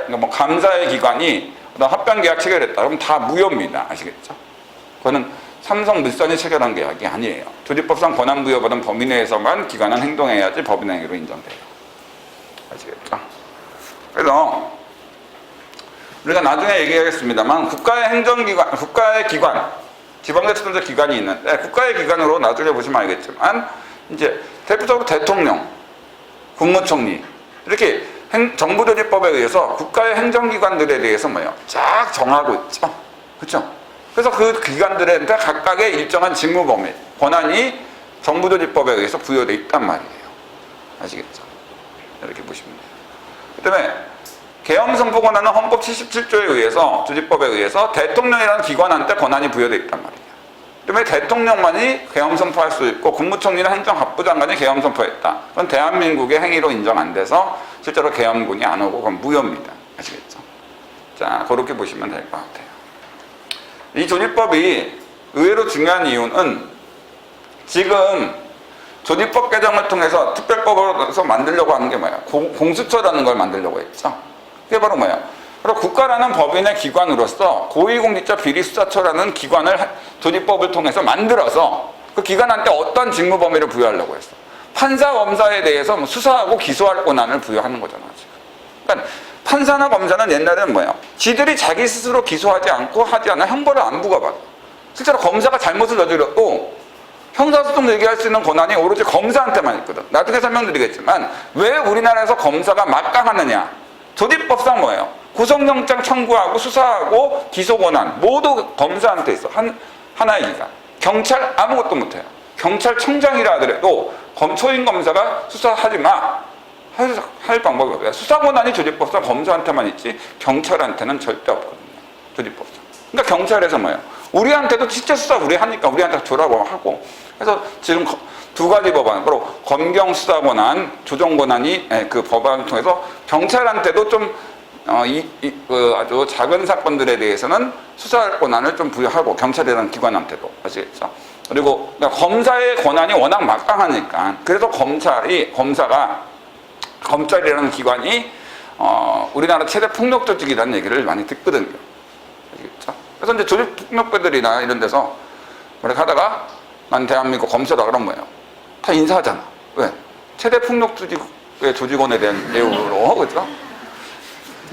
S1: 뭐 감사의 기관이 어떤 합병계약 체결했다. 그럼 다 무효입니다. 아시겠죠? 그거는 삼성물산이 체결한 계약이 아니에요. 조직법상 권한 부여받은 범위 내에서만 기관은 행동해야지 법인 행위로 인정돼요. 아시겠죠? 그래서 우리가 나중에 얘기하겠습니다만 국가의 기관, 지방자치단체 기관이 있는데 국가의 기관으로 나중에 보시면 알겠지만 이제 대표적으로 대통령, 국무총리 이렇게 정부조직법에 의해서 국가의 행정기관들에 대해서 뭐예요? 쫙 정하고 있죠. 그렇죠? 그래서 그 기관들한테 각각의 일정한 직무 범위, 권한이 정부조직법에 의해서 부여되어 있단 말이에요. 아시겠죠? 이렇게 보시면 돼요. 그다음에 계엄선포 권한은 헌법 77조에 의해서 조직법에 의해서 대통령이라는 기관한테 권한이 부여되어 있단 말이에요. 그다음에 대통령만이 계엄선포할 수 있고 국무총리나 행정안보 장관이 계엄선포했다. 그건 대한민국의 행위로 인정 안 돼서 실제로 계엄군이 안 오고 그건 무효입니다. 아시겠죠? 자, 그렇게 보시면 될 것 같아요. 이 조직법이 의외로 중요한 이유는 지금 조직법 개정을 통해서 특별법으로서 만들려고 하는 게 뭐예요? 공수처라는 걸 만들려고 했죠. 그게 바로 뭐예요? 바로 국가라는 법인의 기관으로서 고위공직자 비리수사처라는 기관을 조직법을 통해서 만들어서 그 기관한테 어떤 직무 범위를 부여하려고 했어. 판사, 검사에 대해서 뭐 수사하고 기소할 권한을 부여하는 거잖아, 지금. 그러니까 판사나 검사는 옛날에는 뭐예요? 지들이 자기 스스로 기소하지 않고 하지 않아 형벌을 안 부과받아. 실제로 검사가 잘못을 저질러도 형사소송 얘기할 수 있는 권한이 오로지 검사한테만 있거든. 나중에 설명드리겠지만 왜 우리나라에서 검사가 막강하느냐? 조직법상 뭐예요? 구속영장 청구하고 수사하고 기소 권한 모두 검사한테 있어. 하나의 기관. 경찰 아무것도 못해요. 경찰청장이라 하더라도 초임 검사가 수사하지 마. 할 방법이 없어요. 수사 권한이 조직법상 검사한테만 있지 경찰한테는 절대 없거든요. 조직법상. 그러니까 경찰에서 뭐예요? 우리한테도 실제 수사 우리 하니까 우리한테 줘라고 하고. 그래서 지금 두 가지 법안, 바로 검경 수사 권한, 조정 권한이 그 법안을 통해서 경찰한테도 좀 아주 작은 사건들에 대해서는 수사할 권한을 좀 부여하고 경찰이라는 기관한테도 아시겠죠? 그리고 그러니까 검사의 권한이 워낙 막강하니까 그래서 검찰이라는 기관이 우리나라 최대 폭력 조직이라는 얘기를 많이 듣거든요. 아시겠죠? 그래서 이제 조직폭력배들이나 이런 데서 뭐라고 하다가 난 대한민국 검사다 그러면 뭐예요? 다 인사하잖아. 왜? 최대 폭력 조직의 조직원에 대한 내용으로, 그죠?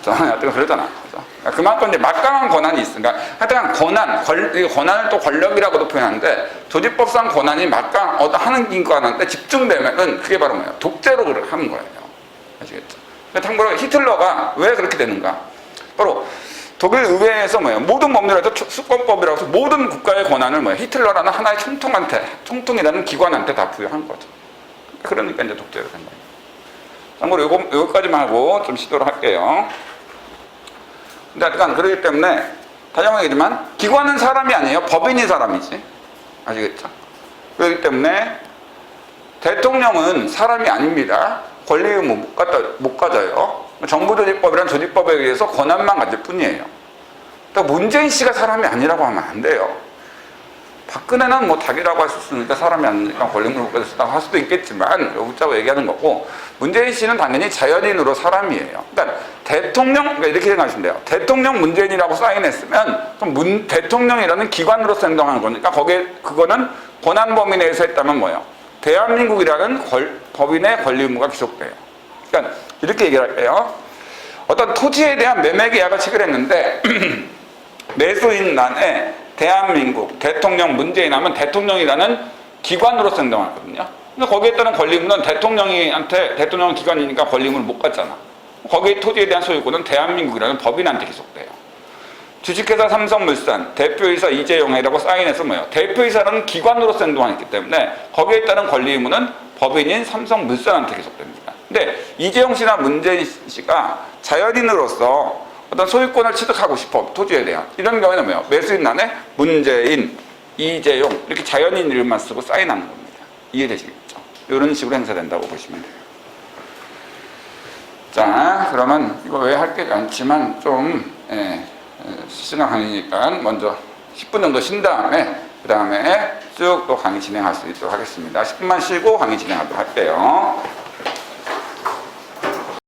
S1: 하여튼 그러잖아. 그죠? 그만큼 이제 막강한 권한이 있으니까, 하여튼 권한을 또 권력이라고도 표현하는데, 조직법상 권한이 하는 기관한테 집중되면은 그게 바로 뭐예요? 독재로 하는 거예요. 아시겠죠? 참고로 히틀러가 왜 그렇게 되는가? 바로 독일 의회에서 뭐예요? 모든 법률에서 수권법이라고 해서 모든 국가의 권한을 뭐예요? 히틀러라는 하나의 총통이라는 기관한테 다 부여한 거죠. 그러니까 이제 독재가 된 거예요. 참고로 요거까지만 하고 좀 시도를 할게요. 근데 약간 그러기 때문에 다시 한번 얘기지만 기관은 사람이 아니에요. 법인이 사람이지. 아시겠죠? 그렇기 때문에 대통령은 사람이 아닙니다. 권리 의무 못 가져요. 정부조직법이란 조직법에 의해서 권한만 가질 뿐이에요. 또 문재인 씨가 사람이 아니라고 하면 안 돼요. 박근혜는 뭐 닭이라고 할 수 있으니까 사람이 아니니까 권리의무를 못 가질 수 있다고 할 수도 있겠지만 웃자고 얘기하는 거고, 문재인 씨는 당연히 자연인으로 사람이에요. 그러니까 그러니까 이렇게 생각하시면 돼요. 대통령 문재인이라고 사인했으면 그럼 대통령이라는 기관으로서 행동하는 거니까 그거는 권한 범위 내에서 했다면 뭐예요? 대한민국이라는 법인의 권리 의무가 기속돼요. 그러니까 이렇게 얘기를 할게요. 어떤 토지에 대한 매매 계약을 체결했는데 매수인란에 대한민국 대통령 문재인 하면 대통령이라는 기관으로서 행동하거든요. 근데 거기에 따른 권리 의무는 대통령은 기관이니까 권리 의무를 못 갖잖아. 거기에 토지에 대한 소유권은 대한민국이라는 법인한테 기속돼요. 주식회사 삼성물산 대표이사 이재용이라고 사인해서 뭐예요? 대표이사는 기관으로서 행동하기 때문에 거기에 따른 권리 의무는 법인인 삼성물산한테 기속됩니다. 근데 이재용 씨나 문재인 씨가 자연인으로서 어떤 소유권을 취득하고 싶어, 토지에 대한 이런 경우에는 뭐예요? 매수인란에 문재인 이재용 이렇게 자연인 이름만 쓰고 사인하는 겁니다. 이해되시겠죠? 이런 식으로 행사된다고 보시면 돼요. 자, 그러면 이거 왜 할 게 많지만 좀 시간 강의니까 먼저 10분 정도 쉰 다음에 그 다음에 쭉 또 강의 진행할 수 있도록 하겠습니다. 10분만 쉬고 강의 진행하도록 할게요.